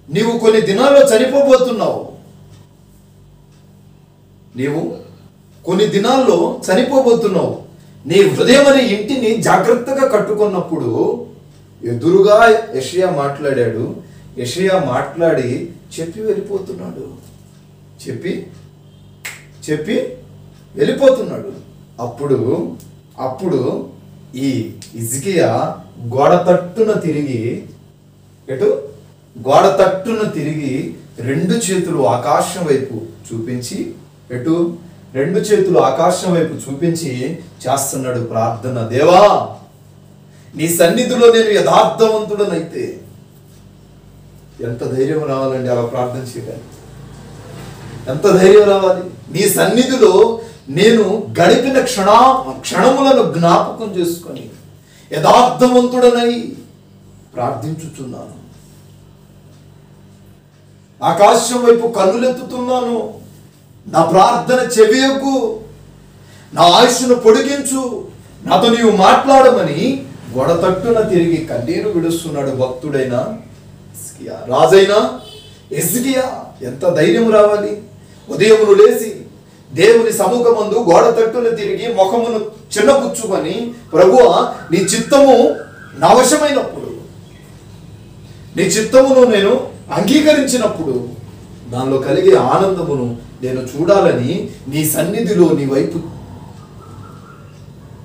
నీవు కొన్ని దినాల్లో చనిపోబోతున్నావు, నీ హృదయం అనే ఇంటిని జాగ్రత్తగా కట్టుకున్నప్పుడు ఎదురుగా యెషయా మాట్లాడాడు. యెషయా మాట్లాడి చెప్పి వెళ్ళిపోతున్నాడు. చెప్పి వెళ్ళిపోతున్నాడు. అప్పుడు ఈ హిజ్కియా గోడ తట్టున తిరిగి 2 చేతులు ఆకాశం వైపు చూపించి చేస్తున్నాడు ప్రార్థన. దేవా, నీ సన్నిధిలో నేను యథార్థవంతుడనైతే. ఎంత ధైర్యం రావాలండి అలా ప్రార్థన చేయడానికి. ఎంత ధైర్యం రావాలి? నీ సన్నిధిలో నేను గడిపిన క్షణములను జ్ఞాపకం చేసుకొని యథార్థవంతుడనై ప్రార్థించుచున్నాను. ఆకాశం వైపు కన్నులెత్తుతున్నాను. నా ప్రార్థన చెవియకు, నా ఆయుష్ను పొడిగించు, నాతో నీవు మాట్లాడమని గొడతట్టున తిరిగి కన్నీరు విడుస్తున్నాడు భక్తుడైన హిజ్కియా. రాజైన హిజ్కియా ఎంత ధైర్యం రావాలి? ఉదయమును లేచి దేవుని సముఖమందు గోడ తట్టున తిరిగి ముఖమును చిన్నపుచ్చుకొని, ప్రభువా నీ చిత్తము నా వశమైనప్పుడు, నీ చిత్తమును నేను అంగీకరించినప్పుడు దానిలో కలిగే ఆనందమును నేను చూడాలని నీ సన్నిధిలో నీ వైపు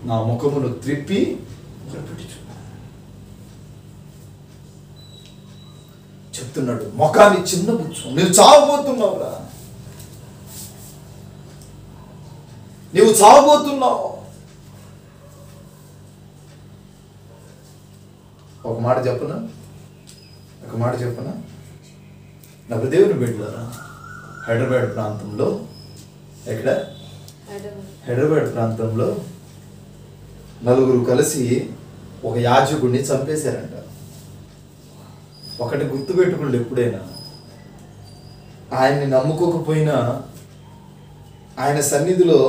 నా ముఖమును త్రిప్పి చెప్తున్నాడు. ముఖాన్ని చిన్నపుచ్చు, నువ్వు చావబోతున్నావురా, నీవు చావబోతున్నావు. ఒక మాట చెప్పనా? నా దేవుని బిడ్డలారా, హైదరాబాద్ ప్రాంతంలో, ఎక్కడ హైదరాబాద్ ప్రాంతంలో నలుగురు కలిసి ఒక యాజకుడిని చంపేశారంట. ఒకటి గుర్తుపెట్టుకోండి, ఎప్పుడైనా ఆయన్ని నమ్ముకోకపోయినా ఆయన సన్నిధిలో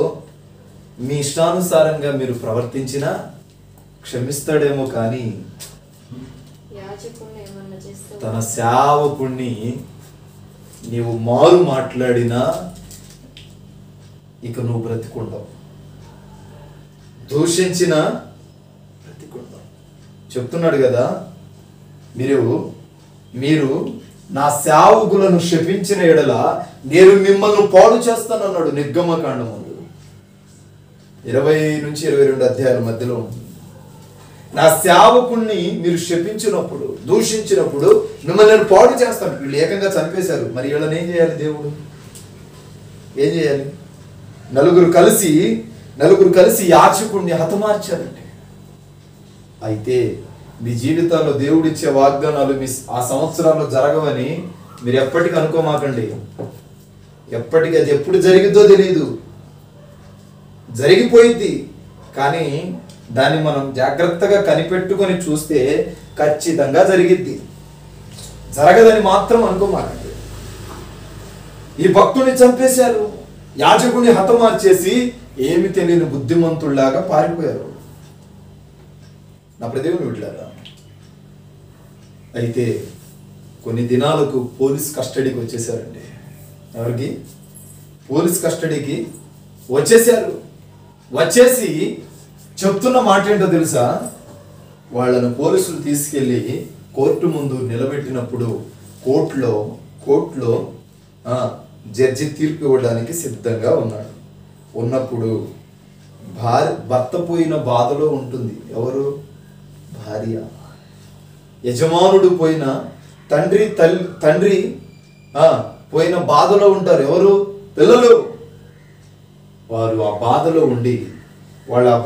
మీ ఇష్టానుసారంగా మీరు ప్రవర్తించినా క్షమిస్తాడేమో, కానీ తన సేవకుణ్ణి నీవు మారు మాట్లాడినా ఇక నువ్వు బ్రతికుండవు, దూషించిన బ్రతికుండవు. చెప్తున్నాడు కదా, మీరు నా సేవకులను శపించిన ఎడల నేను మిమ్మల్ని పాడు చేస్తానన్నాడు నిర్గమకాండము 20 నుంచి 22 అధ్యాయాల మధ్యలో ఉంటుంది. నా సేవకుణ్ణి మీరు శపించినప్పుడు, దూషించినప్పుడు మిమ్మల్ని నేను పాడు చేస్తాను. వీళ్ళు ఏకంగా చంపేశారు. మరి వీళ్ళని ఏం చేయాలి? దేవుడు ఏం చేయాలి? నలుగురు కలిసి యాజకుడిని హతమార్చారండి. అయితే మీ జీవితాల్లో దేవుడిచ్చే వాగ్దానాలు ఆ సంవత్సరాల్లో జరగవని మీరు ఎప్పటికీ అనుకోమాకండి. ఎప్పటికీ అది ఎప్పుడు జరిగిద్దో తెలియదు, జరిగిపోయింది. కానీ దాన్ని మనం జాగ్రత్తగా కనిపెట్టుకొని చూస్తే ఖచ్చితంగా జరిగిద్ది. జరగదని మాత్రం అనుకోమాకండి. ఈ భక్తుడిని చంపేశారు, యాజకుడిని హతమార్చేసి ఏమి తెలియని బుద్ధిమంతుల్లాగా పారిపోయారు. నా ప్రదేవుని విట్లారా, అయితే కొన్ని దినాలకు పోలీస్ కస్టడీకి వచ్చేసారండి. ఎవరికి? పోలీస్ కస్టడీకి వచ్చేసారు. వచ్చేసి చెప్తున్న మాట ఏంటో తెలుసా? వాళ్ళను పోలీసులు తీసుకెళ్ళి కోర్టు ముందు నిలబెట్టినప్పుడు కోర్టులో జడ్జి తీర్పు ఇవ్వడానికి సిద్ధంగా ఉన్నాడు. ఉన్నప్పుడు భర్త పోయిన బాధలో ఉంటుంది. ఎవరు? భార్య. యజమానుడు పోయిన తండ్రి పోయిన బాధలో ఉంటారు. ఎవరు? పిల్లలు. వారు ఆ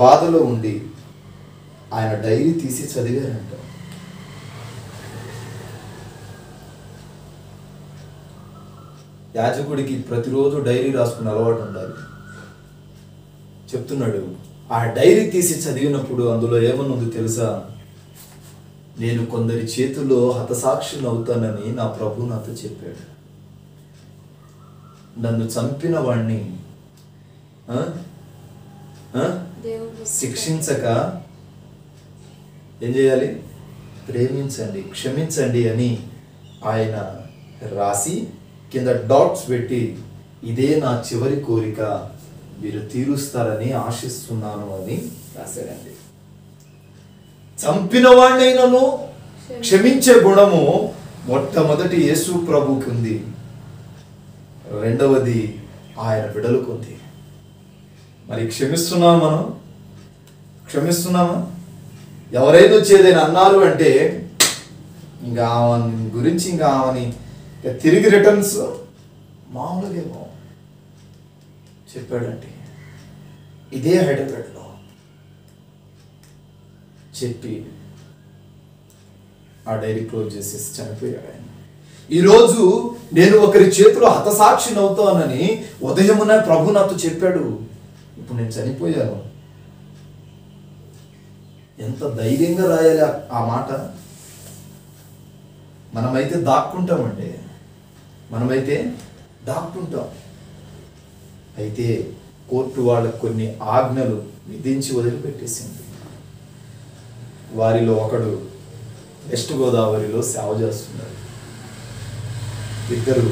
బాధలో ఉండి ఆయన డైరీ తీసి చదివారంట. యాజకుడికి ప్రతిరోజు డైరీ రాసుకునే అలవాటు ఉండాలి. చెప్తున్నాడు, ఆ డైరీ తీసి చదివినప్పుడు అందులో ఏమనుంది తెలుసా? నేను కొందరి చేతుల్లో హతసాక్షిని అవుతానని నా ప్రభు నాతో చెప్పాడు. నన్ను చంపిన వాణ్ణి శిక్షించక ఏం చేయాలి? ప్రేమించండి, క్షమించండి అని ఆయన రాసి కింద డాట్స్ పెట్టి, ఇదే నా చివరి కోరిక, మీరు తీరుస్తారని ఆశిస్తున్నాను అని రాశారండి. చంపిన వాడినైనను క్షమించే గుణము మొట్టమొదటి యేసు ప్రభుకి ఉంది, రెండవది ఆయన బిడ్డలకు ఉంది. మరి క్షమిస్తున్నామా? ఎవరైనా వచ్చేదైనా అన్నారు అంటే ఇంకా ఆమె గురించి ఇంకా ఆమెని తిరిగి రిటర్న్స్ మామూలుగా చెప్పాడంటే ఇదే హైదరాబాద్లో చెప్పి ఆ డైరీ క్లోజ్ చేసేసి చనిపోయాడు ఆయన. ఈరోజు నేను ఒకరి చేతిలో హతసాక్షిని అవుతానని ఉదయమున ప్రభు నాతో చెప్పాడు. ఇప్పుడు నేను చనిపోయాను. ఎంత ధైర్యంగా రాయాలి ఆ మాట. మనమైతే దాక్కుంటామండి, మనమైతే దాక్కుంటాం. అయితే కోర్టు వాళ్ళకు కొన్ని ఆజ్ఞలు విధించి వదిలిపెట్టేసింది. వారిలో ఒకడు వెస్ట్ గోదావరిలో సేవ చేస్తున్నాడు, ఇద్దరు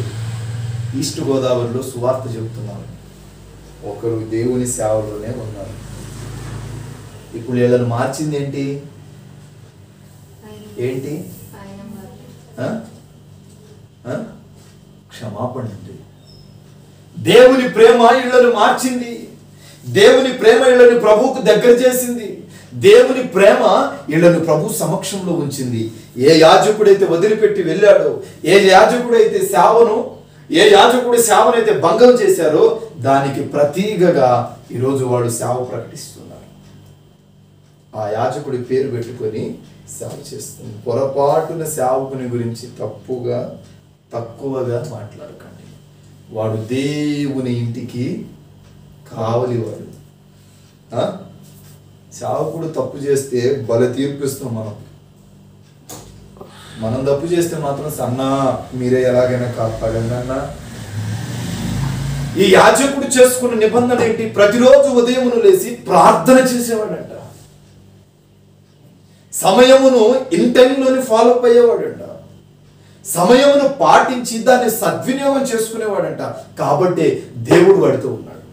ఈస్ట్ గోదావరిలో సువార్త చెబుతున్నారు, ఒకరు దేవుని సేవలోనే ఉన్నారు. ఇప్పుడు వీళ్ళని మార్చింది ఏంటి? ఏంటి? క్షమాపణ అండి. దేవుని ప్రేమ ఇళ్ళను మార్చింది. దేవుని ప్రేమ ఇళ్ళని ప్రభువుకు దగ్గర చేసింది. దేవుని ప్రేమ ఇళ్ళను ప్రభు సమక్షంలో ఉంచింది. ఏ యాజకుడైతే వదిలిపెట్టి వెళ్ళాడో, ఏ యాజకుడైతే సేవనైతే భంగం చేశారో దానికి ప్రతీకగా ఈరోజు వాడు సేవ ప్రకటిస్తున్నారు. ఆ యాజకుడి పేరు పెట్టుకొని సేవ చేస్తుంది. పొరపాటున సేవకుని గురించి తక్కువగా మాట్లాడకండి. వాడు దేవుని ఇంటికి కావలివాడు. సేవకుడు తప్పు చేస్తే బల తీర్పిస్తాం. మనం తప్పు చేస్తే మాత్రం సన్నా మీరే ఎలాగైనా కాపాడండి అన్న. ఈ యాజకుడు చేసుకున్న నిబంధన ఏంటి? ప్రతిరోజు ఉదయమును లేచి ప్రార్థన చేసేవాడంట. సమయమును ఇంటైంలోని ఫాలో అప్ అయ్యేవాడంట. సమయమును పాటించి దాన్ని సద్వినియోగం చేసుకునేవాడంట. కాబట్టి దేవుడు వాడితో ఉన్నాడు.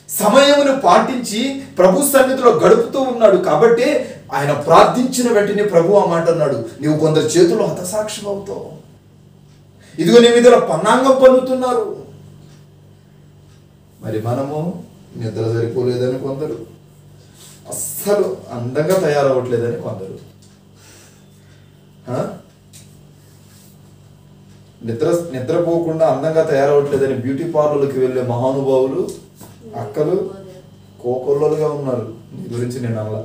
సమయమును పాటించి ప్రభు సన్నిధిలో గడుపుతూ ఉన్నాడు. కాబట్టి ఆయన ప్రార్థించిన వెంటనే ప్రభు ఆ మాట అన్నాడు, నీవు కొందరు చేతుల్లో హతసాక్షి అవుతావు. ఇదిగో నీ మీద పన్నాంగం పన్నుతున్నారు. మరి మనము నిద్ర సరిపోలేదని కొందరు, అస్సలు అందంగా తయారవ్వట్లేదని కొందరు, నిద్రపోకుండా అందంగా తయారవట్లేదని బ్యూటీ పార్లర్కి వెళ్ళే మహానుభావులు అక్కలు కోకొల్లలుగా ఉన్నారు. నీ గురించి నేను అలా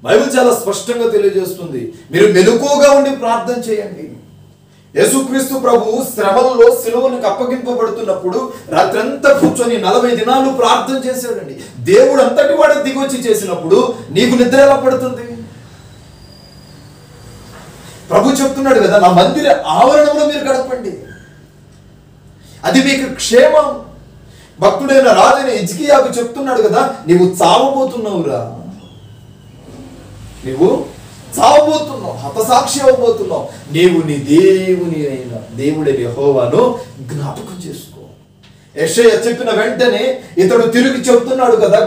బైబిల్ చాలా స్పష్టంగా తెలియజేస్తుంది. మీరు మెలకువగా ఉండి ప్రార్థన చేయండి. యేసుక్రీస్తు ప్రభు శ్రమల్లో సిలువనికి అప్పగింపబడుతున్నప్పుడు రాత్రంతా కూర్చొని 40 దినాలు ప్రార్థన చేశాడండి. దేవుడు అంతటి వాడు దిగొచ్చి చేసినప్పుడు నీకు నిద్ర ఎలా పడుతుంది? ప్రభు చెప్తున్నాడు కదా, నా మందిర ఆవరణంలో మీరు గడపండి, అది మీకు క్షేమం. భక్తుడైన రాజైన హిజ్కియాకు చెప్తున్నాడు కదా, నీవు చావబోతున్నావురా, నీవు చావబోతున్నావు, హతసాక్షి అవ్వబోతున్నావు. నీవు నీ దేవుడైన యెహోవాను జ్ఞాపకం చేసుకో. యెషయా చెప్పిన వెంటనే ఇతడు తిరిగి చెప్తున్నాడు కదా,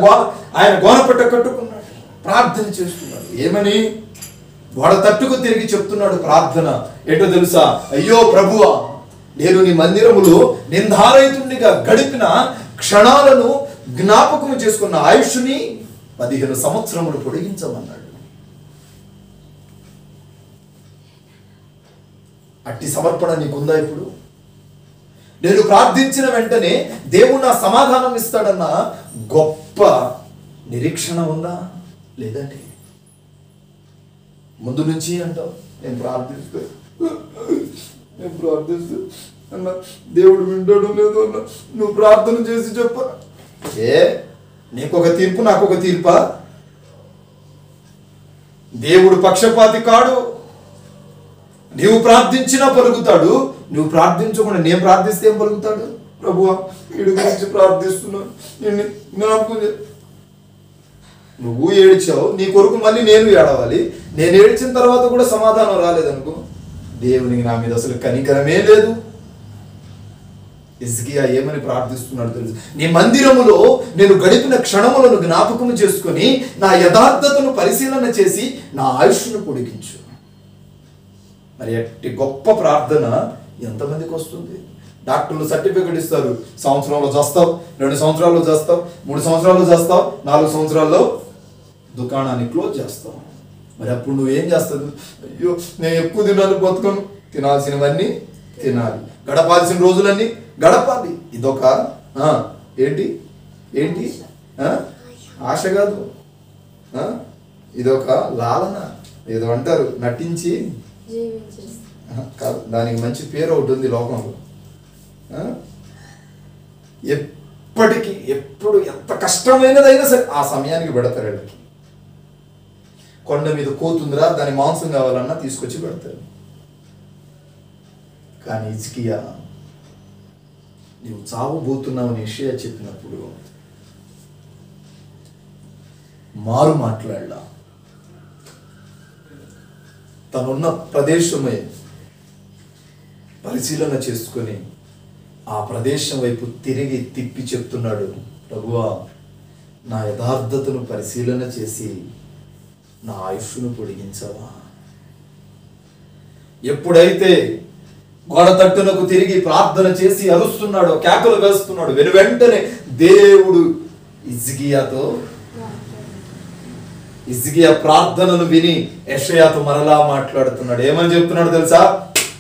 ఆయన గోనపట్ట కట్టుకున్నాడు, ప్రార్థన చేస్తున్నాడు. ఏమని? గోడ తట్టుకు తిరిగి చెప్తున్నాడు ప్రార్థన. ఏంటో తెలుసా? అయ్యో ప్రభువా, నేను నీ మందిరములో నిందారహితునిగా గడిపిన క్షణాలను జ్ఞాపకం చేసుకున్న ఆయుష్ని 15 సంవత్సరములు పొడిగించమన్నాడు. అట్టి సమర్పణ నీకుందా? ఇప్పుడు నేను ప్రార్థించిన వెంటనే దేవుడు నా సమాధానం ఇస్తాడన్న గొప్ప నిరీక్షణ ఉందా? లేదండి. ముందు నుంచి అంటావు, నేను ప్రార్థిస్తే అన్న దేవుడు వింటాడు లేదు అన్న, నువ్వు ప్రార్థన చేసి చెప్ప. నీకొక తీర్పు నాకొక తీర్పా? దేవుడు పక్షపాతి కాడు. నీవు ప్రార్థించినా పలుకుతాడు, నువ్వు ప్రార్థించకుండా నేను ప్రార్థిస్తే ఏం పలుకుతాడు? ప్రభువా, వీడి గురించి ప్రార్థిస్తున్నాను, నిన్ను జ్ఞాపకం చే. నువ్వు ఏడ్చావు, నీ కొరకు మళ్ళీ నేను ఏడవాలి. నేను ఏడ్చిన తర్వాత కూడా సమాధానం రాలేదనుకో, దేవునికి నా మీద అసలు కనికరమే లేదు. హిజ్కియా ఏమని ప్రార్థిస్తున్నాడు తెలుసు? నీ మందిరములో నేను గడిపిన క్షణములను జ్ఞాపకము చేసుకొని నా యథార్థతను పరిశీలన చేసి నా ఆయుష్ను పొడిగించు. మరి అట్టి గొప్ప ప్రార్థన ఎంతమందికి వస్తుంది? డాక్టర్లు సర్టిఫికెట్ ఇస్తారు, సంవత్సరంలో చేస్తావు, 2 సంవత్సరాల్లో చేస్తావు, 3 సంవత్సరాల్లో చేస్తావు, 4 సంవత్సరాల్లో దుకాణాన్ని క్లోజ్ చేస్తావు. మరి అప్పుడు నువ్వేం చేస్తావు? అయ్యో, నేను ఎక్కువ దినాలు బతుకను, తినాల్సినవన్నీ తినాలి, గడపాల్సిన రోజులన్నీ గడపాలి. ఇదొక ఏంటి ఆశ కాదు, ఇదొక లాలన. ఏదో అంటారు నటించి కాదు, దానికి మంచి పేరు ఒకటి ఉంది లోకంలో. ఎప్పటికీ ఎప్పుడు ఎంత కష్టమైనదైనా సరే ఆ సమయానికి పెడతారు. వీళ్ళకి కొండ మీద కోతుందిరా, దాని మాంసం కావాలన్నా తీసుకొచ్చి పెడతారు. కానీ హిజ్కియా నువ్వు చావబోతున్నావని యెషయా చెప్పినప్పుడు మారు మాట్లాడలా. తనున్న ప్రదేశమే పరిశీలన చేసుకొని ఆ ప్రదేశం వైపు తిరిగి తిప్పి చెప్తున్నాడు, ప్రభువా నా యథార్థతను పరిశీలన చేసి నా ఆయుష్ను పొడిగించవా. ఎప్పుడైతే గోడ తట్టునకు తిరిగి ప్రార్థన చేసి అరుస్తున్నాడు, కేకలు వేస్తున్నాడు, వెనువెంటనే దేవుడు హిజ్కియా ప్రార్థనను విని యెషయాతో మరలా మాట్లాడుతున్నాడు. ఏమని చెప్తున్నాడు తెలుసా?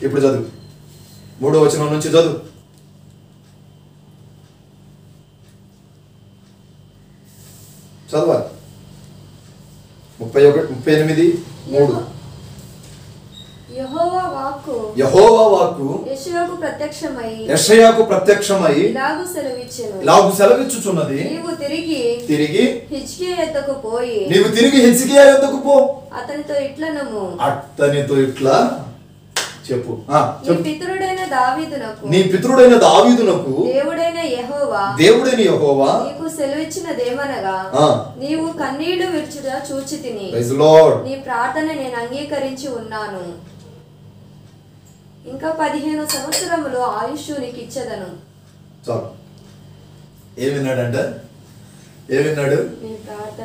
ఇప్పుడు చదువు, 3వ వచనం నుంచి చదువు. చదవాలి. 38:3. యెహోవా వాక్కు యెషయాకు ప్రత్యక్షమై ఇలాగు సెలవిచ్చుచున్నది, నీవు తిరిగి హిజ్కియా యొద్దకు పోయి అతనితో ఇట్లా చెప్పు. నీ పితరుడైన దావీదునకు దేవుడైన యెహోవా నీకు సెలవిచ్చినదేమనగా, నీవు కన్నీళ్లు విడుచుట చూచితిని, నీ ప్రార్థన నేను అంగీకరించి ఉన్నాను, ఇంకా 15 సంవత్సరములు ఆయుష్ నీకు ఇచ్చేదను. ఏమిన్నాడు?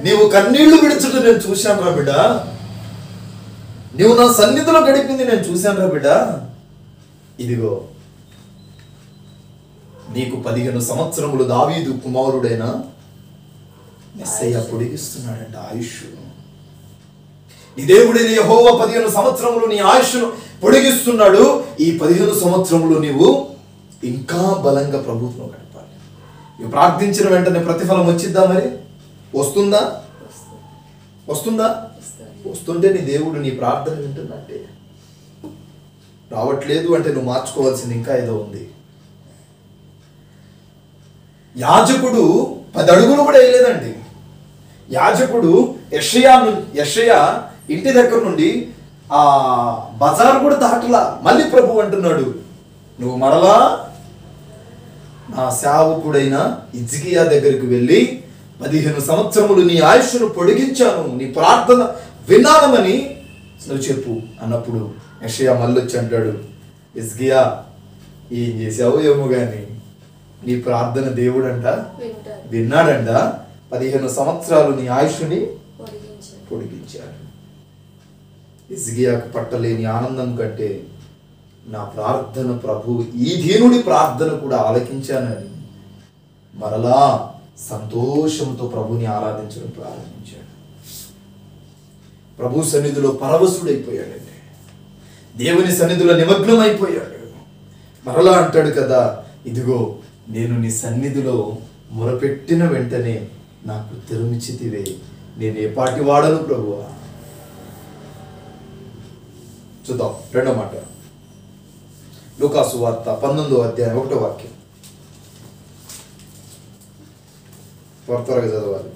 నీవు కన్నీళ్లు విడుచుట నేను చూశాను రా బిడ్డ, నీవు నా సన్నిధిలో గడిపింది నేను చూశాను రా బిడ్డ. ఇదిగో నీకు 15 సంవత్సరములు దావీదు కుమారుడైన మెస్సయ్య పొడిగిస్తున్నాడంట ఆయుష్. నీ దేవుడైన యెహోవా 15 సంవత్సరములు నీ ఆయుష్ను పొడిగిస్తున్నాడు. ఈ 15 సంవత్సరములు నీవు ఇంకా బలంగా ప్రభుత్వం గడపాలి. ఇవి ప్రార్థించిన వెంటనే ప్రతిఫలం వచ్చిద్దా? మరి వస్తుందా? వస్తుంటే నీ దేవుడు నీ ప్రార్థన వింటున్నట్టే. రావట్లేదు అంటే నువ్వు మార్చుకోవాల్సింది ఇంకా ఏదో ఉంది. యాజకుడు 10 అడుగులు కూడా వేయలేదండి. యాజకుడు యెషయా ఇంటి దగ్గర నుండి ఆ బజార్ కూడా దాటలా. మళ్ళీ ప్రభు అంటున్నాడు, నువ్వు మరలా నా సేవకుడైన హిజ్కియా దగ్గరికి వెళ్ళి 15 సంవత్సరములు నీ ఆయుష్ను పొడిగించాను, నీ ప్రార్థన వినాలమని నువ్వు చెప్పు అన్నప్పుడు యెషయా మళ్ళొచ్చి అంటాడు, హిజ్కియా ఏం చేసావు ఏమో గాని నీ ప్రార్థన దేవుడంట విన్నాడంట, 15 సంవత్సరాలు నీ ఆయుష్ని పొడిగించాడు. హిజ్కియాకు పట్టలేని ఆనందం కంటే నా ప్రార్థన ప్రభు ఈ దీనుడి ప్రార్థన కూడా ఆలకించానని మరలా సంతోషంతో ప్రభుని ఆరాధించడం ప్రారంభించాడు. ప్రభు సన్నిధిలో పరవశుడైపోయాడండి, దేవుని సన్నిధిలో నిమగ్నమైపోయాడు. మరలా అంటాడు కదా, ఇదిగో నేను నీ సన్నిధిలో మొరపెట్టిన వెంటనే నాకు తెరుమిచ్చితివే, నేను ఏ పాటి వాడను ప్రభువా. చూద్దాం 2వ మాట, లూకాసు వార్త 19వ అధ్యాయం 1వ వాక్యం. త్వరగా చదవాలి.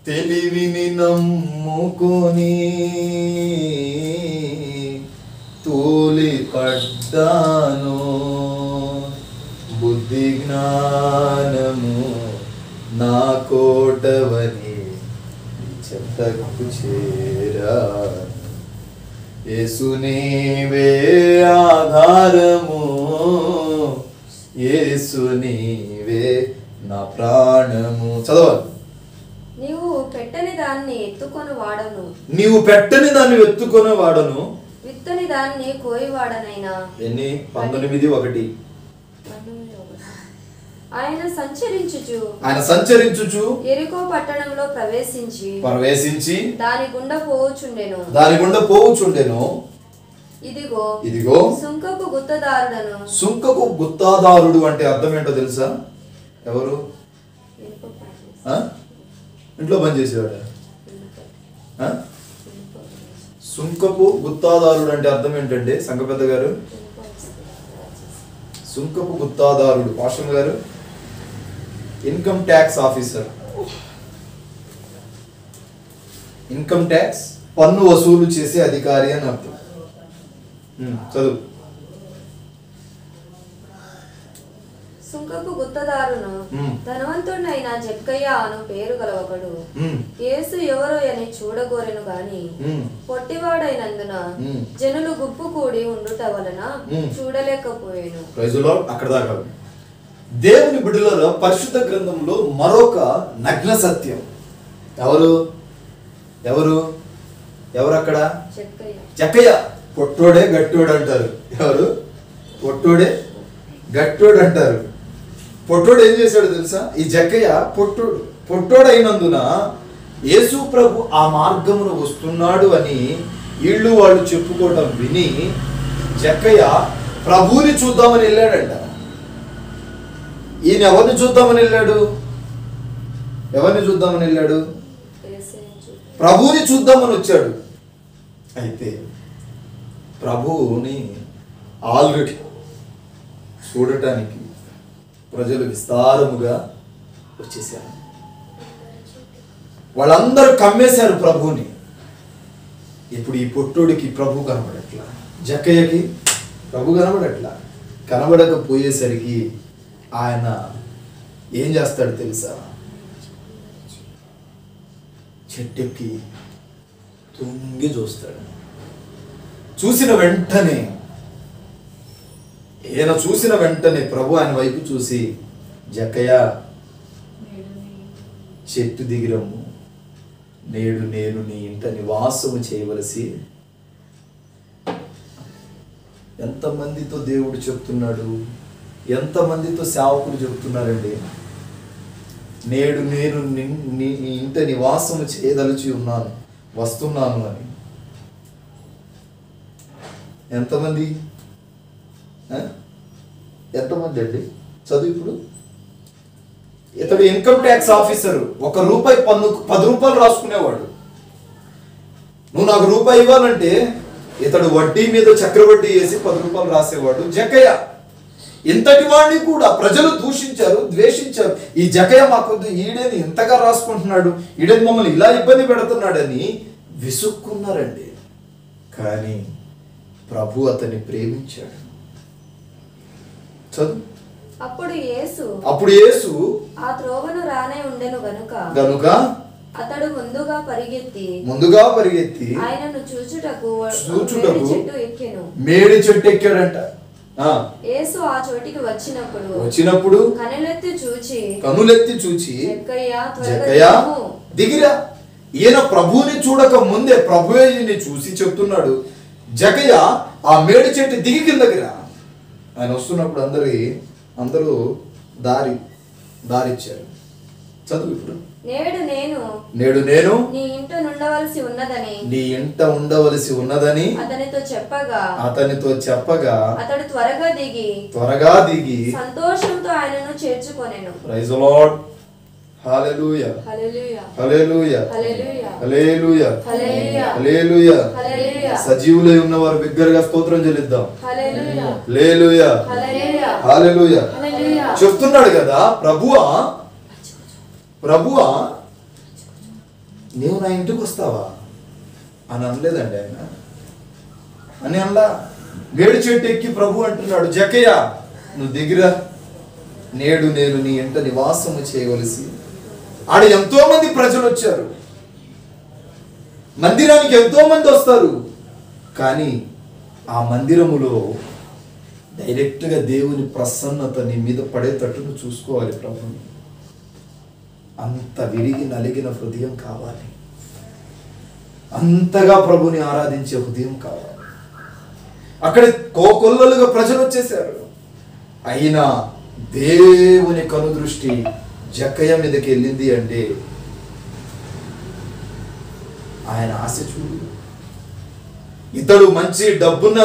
తెలివిని నమ్ముకొని తూలి పడ్డాను, బుద్ధి జ్ఞానము నా కోటవని చెంతకు చేరా, యేసు నీవే ఆధారము, యేసు నీవే నా ప్రాణము. చదవాలి. నీవు పెట్టని దాన్ని ఎత్తుకొని వాడను, విత్తని దాన్ని కోయి వాడనైనా. 19:1. ఆయన సంచరించుచు యెరికో పట్టణంలో ప్రవేశించి దాని గుండా పోవుచుండెను. ఇదిగో సుంకపు గుత్తదారుడు అంటే అర్థం ఏంటో తెలుసా? ఎవరు? ఇంట్లో పని చేసేవాడు. సుంకపు గుత్తాదారుడు అంటే అర్థం ఏంటంటే సంఘ పెద్ద గారు? సుంకపు గుత్తాదారుడు పాషం గారు income tax officer. Income tax పన్ను వసూలు చేసే అధికారి అని అర్థం. చదువు. సుంకపు గుత్తదారును ధనవంతుడైన జక్కయ్య అను పేరు గల ఒకడు యేసు ఎవరో అని చూడగోరెను గాని పొట్టివాడైనందున జనులు గుంపు కూడి ఉండుట వలన చూడలేకపోయాను. Praise the lord. అక్కడ దాకా దేవుని బిడ్డలలో పరిశుద్ధ గ్రంథంలో మరొక నగ్న సత్యం. ఎవరు ఎవరు ఎవరు అక్కడ? జక్కయ్య. పొట్టోడే గట్టోడు అంటారు. ఎవరు? పొట్టోడే గట్టోడు అంటారు. పొట్టోడు ఏం చేశాడు తెలుసా? ఈ జక్కయ్య పొట్టోడైనందున యేసు ప్రభు ఆ మార్గమును వస్తున్నాడు అని వీళ్ళు వాళ్ళు చెప్పుకోవడం విని జక్కయ్య ప్రభువుని చూద్దామని వెళ్ళాడంట. ఈయన ఎవరిని చూద్దామని వెళ్ళాడు? ఎవరిని చూద్దామని వెళ్ళాడు? ప్రభువుని చూద్దామని వచ్చాడు. అయితే ప్రభువుని ఆల్రెడీ చూడటానికి ప్రజలు విస్తారముగా వచ్చేసారు. వాళ్ళందరూ కమ్మేశారు ప్రభువుని. ఇప్పుడు ఈ పొట్టుడికి ప్రభు కనబడట్లా, జక్కయ్యకి ప్రభు కనబడట్లా. కనబడకపోయేసరికి ఆయన ఏం చేస్తాడు తెలుసా? చెట్టెక్కి తుంగి చూస్తాడు. చూసిన వెంటనే ప్రభు ఆయన వైపు చూసి, జక్కయ్య చెట్టు దిగిరమ్ము, నేడు నేను నీ ఇంట నివాసము చేయవలసి. ఎంతమందితో దేవుడు చెప్తున్నాడు, ఎంతమందితో సేవకులు చెప్తున్నారండి, నేడు నేను నీ ఇంట నివాసము చేయదలిచి ఉన్నాను, వస్తున్నాను అని. ఎంతమంది అండి? చదువు. ఇప్పుడు ఇతడు ఇన్కమ్ ట్యాక్స్ ఆఫీసర్. ₹1 పన్ను 10 రూపాయలు రాసుకునేవాడు. నువ్వు నాకు రూపాయి ఇవ్వాలంటే ఇతడు వడ్డీ మీద చక్రవడ్డీ వేసి 10 రూపాయలు రాసేవాడు. జక్కయ్య ఇంతటి వాడిని కూడా ప్రజలు దూషించారు, ద్వేషించారు. ఈ జక్కయ్య మాకొద్దు, ఈడేని ఇంతగా రాసుకుంటున్నాడు, ఈడేని మమ్మల్ని ఇలా ఇబ్బంది పెడుతున్నాడని విసుక్కున్నారండి. కానీ ప్రభు అతన్ని ప్రేమించాడు. చదువు. అప్పుడు యేసు ఆ త్రోవను రానే ఉండెను గనుక అతడు ముందుగా పరిగెత్తి ఆయనను చూచుటకు మేడి చెట్టు ఎక్కాడంట. యేసు ఆ చోటికి వచ్చినప్పుడు కనులెత్తి చూచి జక్కయ్య దిగిరా. ఈయన ప్రభువుని చూడక ముందే ప్రభువే ఈయన్ని చూసి చెప్తున్నాడు, జక్కయ్య ఆ మేడి చెట్టు దిగి కిందకి రా. ఆయన వస్తున్నప్పుడు అందరూ దారిచ్చారు. చదువు. ఇప్పుడు నేడు నేను నీ ఇంట ఉండవలసి ఉన్నదని అతనితో చెప్పగా అతడు త్వరగా దిగి సంతోషంతో ఆయనను చేర్చుకొనెను. Praise the lord. Hallelujah, hallelujah, hallelujah, hallelujah, hallelujah. సజీవులై ఉన్నవారు బిగ్గరగా స్తోత్రం చెల్లిద్దాం. హల్లెలూయా, హల్లెలూయా. చెప్తున్నాడు కదా, ప్రభువా నీవు నా ఇంటికి వస్తావా అని అనలేదండి ఆయన. అని అనలా. మేడి చెట్టు ఎక్కి ప్రభు అంటున్నాడు, జక్కయ్య నువ్వు దిగిరా, నేడు నేను నీ ఇంట నివాసము చేయవలసి. ఆడ ఎంతో మంది ప్రజలు వచ్చారు, మందిరానికి ఎంతో మంది వస్తారు. కానీ ఆ మందిరములో డైరెక్ట్గా దేవుని ప్రసన్నత నీ మీద పడేటట్టును చూసుకోవాలి ప్రభుని. అంత విరిగి నలిగిన హృదయం కావాలి, అంతగా ప్రభుని ఆరాధించే హృదయం కావాలి. అక్కడ కోకొల్లలుగా ప్రజలు వచ్చేసారు. అయినా దేవుని కనుదృష్టి జక్కయ్య మీదకి వెళ్ళింది అంటే ఆయన ఆశ చూడు. ఇతడు మంచి డబ్బున్న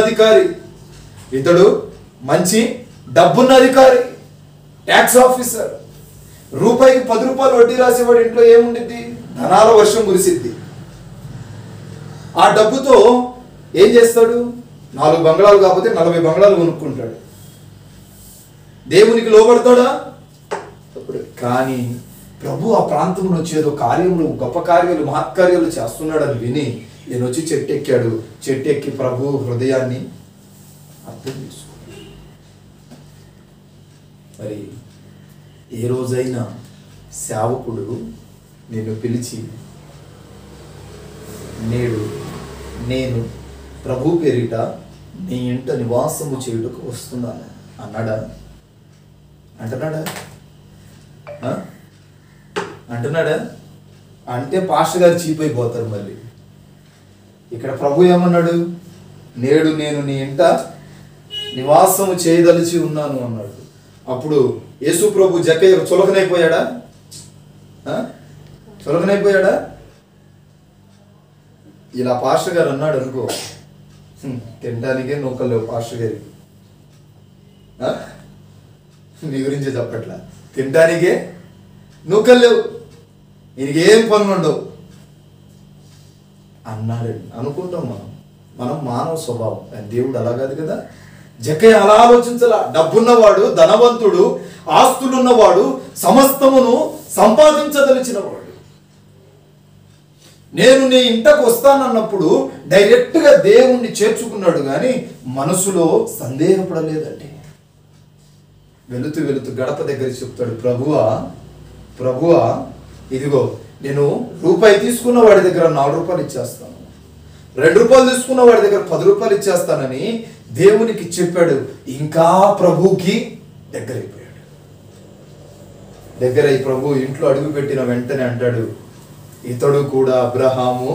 అధికారి, ట్యాక్స్ ఆఫీసర్. రూపాయికి 10 రూపాయలు వడ్డీ రాసేవాడు ఇంట్లో ఏముండిద్ది? ధనాల వర్షం కురిసిద్ది. ఆ డబ్బుతో ఏం చేస్తాడు? 4 బంగ్లాలు కాకపోతే 40 బంగ్లాలు కొనుక్కుంటాడు. దేవునికి లోబడతాడా? అప్పుడు కానీ ప్రభు ఆ ప్రాంతంలో వచ్చేదో కార్యములు, గొప్ప కార్యాలు, మహత్కార్యాలు చేస్తున్నాడని విని నేను వచ్చి చెట్టు ఎక్కాడు. చెట్టు ఎక్కి ప్రభు హృదయాన్ని అర్థం చేసుకున్నాడు. మరి ఏ రోజైనా సేవకుడు నిన్ను పిలిచి నేడు నేను ప్రభు పేరిట నీ ఇంట నివాసము చేయుటకు వస్తున్నాను అన్నాడా? అంటున్నాడా? అంటున్నాడా? అంటే పాస్టర్ గారు చీప్ అయిపోతారు మళ్ళీ. ఇక్కడ ప్రభు ఏమన్నాడు? నేడు నేను నీ ఇంట నివాసము చేయదలిచి ఉన్నాను అన్నాడు. అప్పుడు యేసు ప్రభు జక్కయ్య చులకనైపోయాడా? చులకనైపోయాడా? ఇలా పాస్టర్ గారు అన్నాడు అనుకో, తినడానికే నూకలేవు పాస్టర్ గారికి. మీ గురించే చెప్పట్లా, తినడానికే నూకలు లేవు, ఈయనకి ఏం పనులు ఉండవు అన్నాడండి. అనుకుంటాం మనం మానవ స్వభావం. దేవుడు అలా కాదు కదా. జక్కయ్య అలా ఆలోచించలా. డబ్బున్నవాడు, ధనవంతుడు, ఆస్తులున్నవాడు, సమస్తమును సంపాదించదలిచినవాడు. నేను నీ ఇంటకు వస్తానన్నప్పుడు డైరెక్ట్గా దేవుణ్ణి చేర్చుకున్నాడు, కానీ మనసులో సందేహపడలేదండి. వెళుతూ వెళుతూ గడప దగ్గర చెప్తాడు, ప్రభువా ప్రభువా, ఇదిగో నేను రూపాయి తీసుకున్న వాడి దగ్గర 4 రూపాయలు ఇచ్చేస్తాను, 2 రూపాయలు తీసుకున్న వాడి దగ్గర 10 రూపాయలు ఇచ్చేస్తానని దేవునికి చెప్పాడు. ఇంకా ప్రభుకి దగ్గరైపోయాడు. దగ్గరై ప్రభు ఇంట్లో అడుగు పెట్టిన వెంటనే అంటాడు, ఇతడు కూడా అబ్రహాము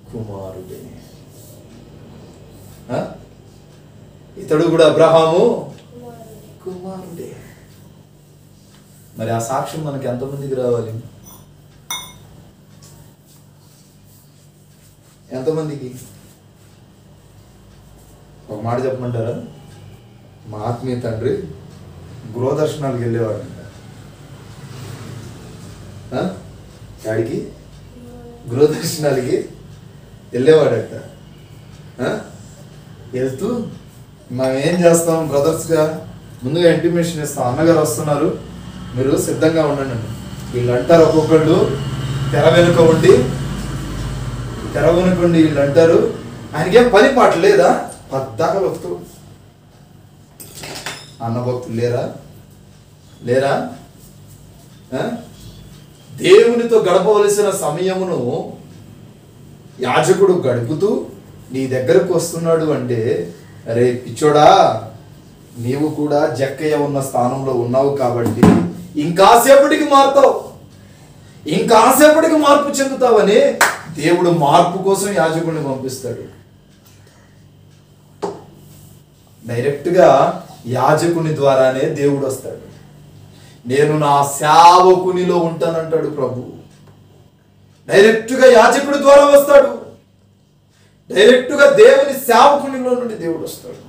కుమారుడే. ఇతడు కూడా అబ్రహాము కుమారుడే. మరి ఆ సాక్ష్యం మనకి ఎంతమందికి రావాలి? ఎంతమందికి? ఒక మాట చెప్పమంటారా? మా ఆత్మీయ తండ్రి గృహదర్శనాలకు వెళ్ళేవాడు. వాడికి గృహదర్శనాలకి వెళ్ళేవాడట. వెళ్తూ మనం ఏం చేస్తాం బ్రదర్స్గా, ముందుగా ఇంటిమేషన్ ఇస్తాం, అన్నగారు వస్తున్నారు, మీరు సిద్ధంగా ఉండండి. వీళ్ళు అంటారు, ఒక్కొక్కళ్ళు తెర వెనుక ఉండి వీళ్ళు అంటారు, ఆయనకేం పని పాట లేదా, పద్దాక భక్తులు. అన్న భక్తులు లేరా? దేవునితో గడపవలసిన సమయమును యాజకుడు గడుపుతూ నీ దగ్గరకు వస్తున్నాడు అంటే, అరే పిచ్చోడా, నీవు కూడా జక్కయ్య ఉన్న స్థానంలో ఉన్నావు కాబట్టి ఇంకాసేపటికి మారుతావు, ఇంకాసేపటికి మార్పు చెందుతావని దేవుడు మార్పు కోసం యాజకుడిని పంపిస్తాడు. డైరెక్ట్గా యాజకుని ద్వారానే దేవుడు వస్తాడు. నేను నా సేవకునిలో ఉంటానంటాడు ప్రభు. డైరెక్ట్గా యాజకుడి ద్వారా వస్తాడు. డైరెక్ట్గా దేవుని సేవకునిలో నుండి దేవుడు వస్తాడు.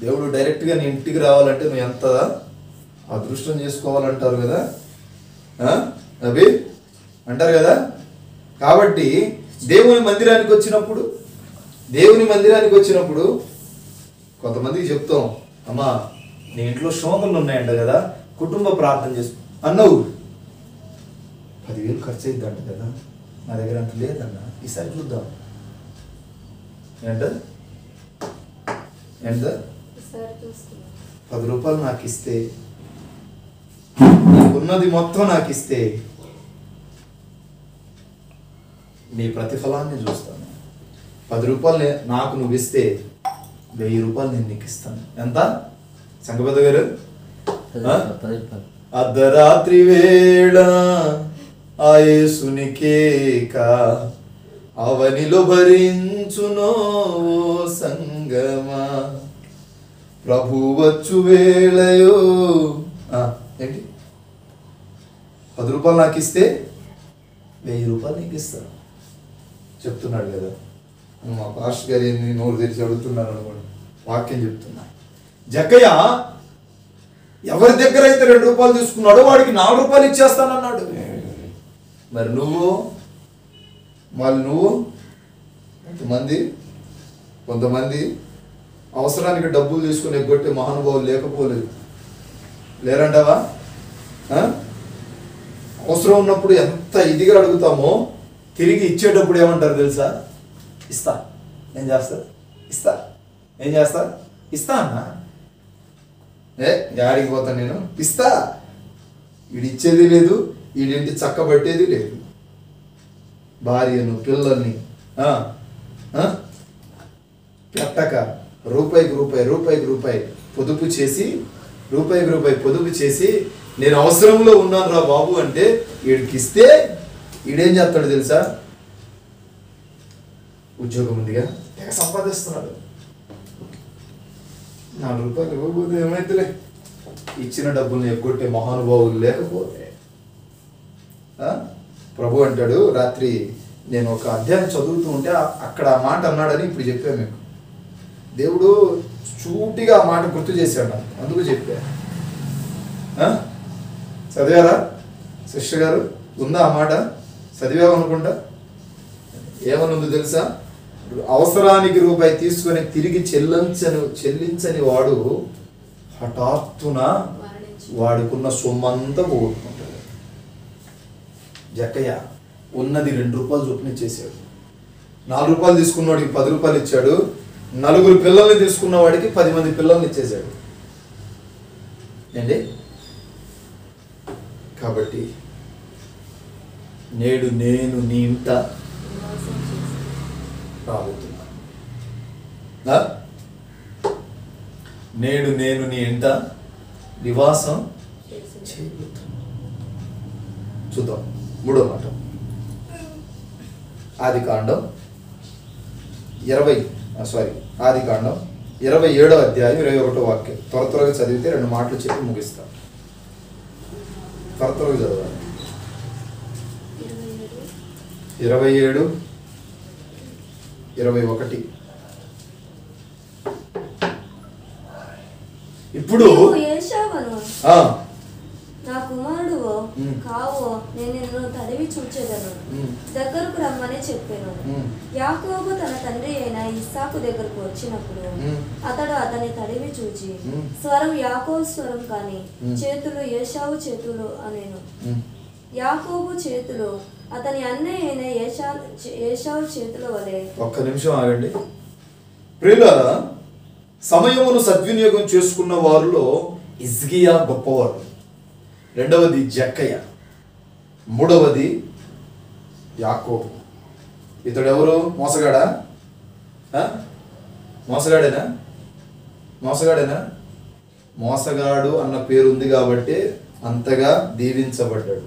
దేవుడు డైరెక్ట్గా నీ ఇంటికి రావాలంటే నువ్వు ఎంత అదృష్టం చేసుకోవాలంటారు కదా, అవి అంటారు కదా. కాబట్టి దేవుని మందిరానికి వచ్చినప్పుడు కొంతమందికి చెప్తాం, అమ్మా నీ ఇంట్లో శోధనలు ఉన్నాయంట కదా, కుటుంబ ప్రార్థన చేసుకో అన్నావు, 10,000 ఖర్చు అయిద్దంట కదా, నా దగ్గర అంత లేదన్న, ఈసారి చూద్దాం. ఎంత 10 రూపాయలు నాకు ఇస్తే, ఉన్నది మొత్తం నాకు ఇస్తే నీ ప్రతిఫలాన్ని చూస్తాను. 10 రూపాయలు నాకు నువ్వు ఇస్తే 1000 రూపాయలు నేను నీకు ఇస్తాను. ఎంత సంగపద గారు? అర్ధరాత్రి వేళ ఆ యేసునికేక అవనిలో భరించునో సంగమా, ప్రభు వచ్చు వేళయో. ఏంటి 10 రూపాయలు నాకు ఇస్తే 1000 రూపాయలు నీకు ఇస్తాను చెప్తున్నాడు కదా. మా పాస్టర్ గారు ఏంది నోరు తెరిచి అడుగుతున్నారు అనుకోండి, వాక్యం చెప్తున్నా. జక్కయ్య ఎవరి దగ్గర అయితే 2 రూపాయలు తీసుకున్నాడో వాడికి 4 రూపాయలు ఇచ్చేస్తానన్నాడు. మరి నువ్వు కొంతమంది అవసరానికి డబ్బులు తీసుకుని ఎగ్గొట్టే మహానుభావులు లేకపోలేదు, లేరంటావా? అవసరం ఉన్నప్పుడు ఎంత ఇదిగా అడుగుతామో తిరిగి ఇచ్చేటప్పుడు ఏమంటారు తెలుసా? ఇస్తా, ఏం చేస్తా, ఇస్తా, ఏం చేస్తా, ఇస్తా అన్నా, గాడికి పోతాను నేను, ఇస్తా. వీడిచ్చేది లేదు, వీడింటి చక్కబట్టేది లేదు. భార్యను పిల్లల్ని పెట్టక రూపాయికి రూపాయి పొదుపు చేసి నేను అవసరంలో ఉన్నాను రా బాబు అంటే వీడికి ఇస్తే వీడేం చేస్తాడు తెలుసా? ఉద్యోగం ఉందిగా తెగ సంపాదిస్తున్నాడు. 4 రూపాయలు ఇవ్వబోతే ఏమైతులే, ఇచ్చిన డబ్బుల్ని ఎగ్గొట్టే మహానుభావులు లేకపోతే. ప్రభు అంటాడు, రాత్రి నేను ఒక అధ్యాయం చదువుతూ ఉంటే అక్కడ ఆ మాట అన్నాడని ఇప్పుడు చెప్పాను మీకు. దేవుడు చూటిగా ఆ మాట గుర్తు చేశాడు నాకు, అందుకు చెప్పా. చదివారా సిస్టర్ గారు? ఉందా ఆ మాట? చదివామనుకుంటా. ఏమని ఉంది తెలుసా? అవసరానికి రూపాయి తీసుకొని తిరిగి చెల్లించని వాడు హఠాత్తున వాడుకున్న సొమ్మంతా పోగొట్టుకుంటాడు. జక్కయ్య ఉన్నది 2 రూపాయలు చొప్పున ఇచ్చేసాడు. 4 రూపాయలు తీసుకున్నవాడికి 10 రూపాయలు ఇచ్చాడు. 4 పిల్లల్ని తీసుకున్న వాడికి 10 మంది పిల్లల్ని ఇచ్చేసాడు అండి. కాబట్టి నేడు నేను నీ ఇంట రాబోతున్నా. నేడు నేను నీ ఇంట నివాసం చేయబోతున్నా. చూద్దాం 3వ మాట. ఆదికాండం 27వ అధ్యాయం 21వ వాక్యం. త్వరగా చదివితే 2 మాటలు చెప్పి ముగిస్తాం. త్వరగా చదవాలి. 27, 21. ఇప్పుడు నా కుమారుడు కావో, నేను నిన్ను తడివి చూచేదను, దగ్గరకు రమ్మని చెప్పాను. యాకోబు తన తండ్రి అయిన ఇస్సాకు దగ్గరకు వచ్చినప్పుడు అతడు అతని తడివి చూచి, స్వరం యాకోబు స్వరం కాని చేతులు ఏశావు చేతులు అనేను. యాకోబు చేతులు అతని అన్నయ్య అయిన ఏశావు చేతుల వలె. ఒక్క నిమిషం ఆగండి ప్రియులారా. సమయమును సద్వినియోగం చేసుకున్న వారిలో హిజ్కియా గొప్పవాడు, 2వది జక్కయ్య, 3వది యాకోబు. ఇతడెవరు? మోసగాడా? మోసగాడేనా? మోసగాడు అన్న పేరు ఉంది కాబట్టి అంతగా దీవించబడ్డాడు.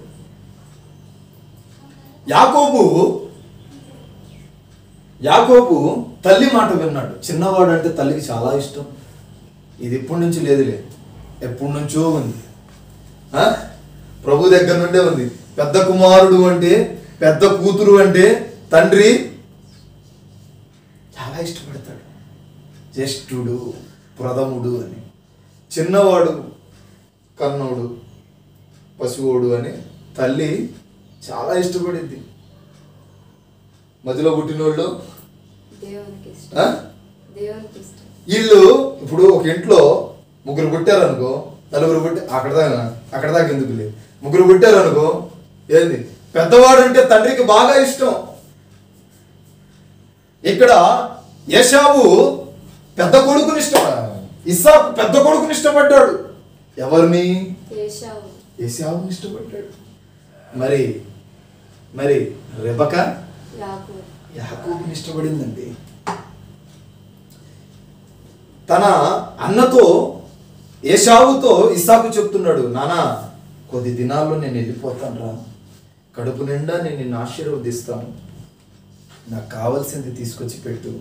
యాకోబు తల్లి మాట విన్నాడు. చిన్నవాడు అంటే తల్లికి చాలా ఇష్టం. ఇది ఇప్పటి నుంచి లేదులే, ఎప్పటి నుంచో ఉంది. ప్రభు దగ్గర నుండే ఉంది. పెద్ద కుమారుడు అంటే, పెద్ద కూతురు అంటే తండ్రి చాలా ఇష్టపడతాడు. జ్యేష్ఠుడు, ప్రథముడు అని. చిన్నవాడు, కన్నోడు, పశువుడు అని తల్లి చాలా ఇష్టపడింది. మధ్యలో పుట్టినోళ్ళు వీళ్ళు ఇప్పుడు ఒక ఇంట్లో 3 పుట్టారనుకో, 4 పుట్టి అక్కడ దాకా ఎందుకు లేదు, 3 పుట్టారనుకో, ఏంది పెద్దవాడు అంటే తండ్రికి బాగా ఇష్టం. ఇక్కడ ఏశావు పెద్ద కొడుకుని ఇస్సాకు పెద్ద కొడుకుని ఇష్టపడ్డాడు. ఎవరిని? ఏశావుని ఇష్టపడ్డాడు. మరి రెబకా యాకోబుని ఇష్టపడిందండి. తన అన్నతో ఏశావుతో ఇస్సాకు చెప్తున్నాడు, నానా కొద్ది దినాల్లో నేను వెళ్ళిపోతాను రా, కడుపు నిండా నేను నిన్ను ఆశీర్వదిస్తాను, నాకు కావాల్సింది తీసుకొచ్చి పెట్టు.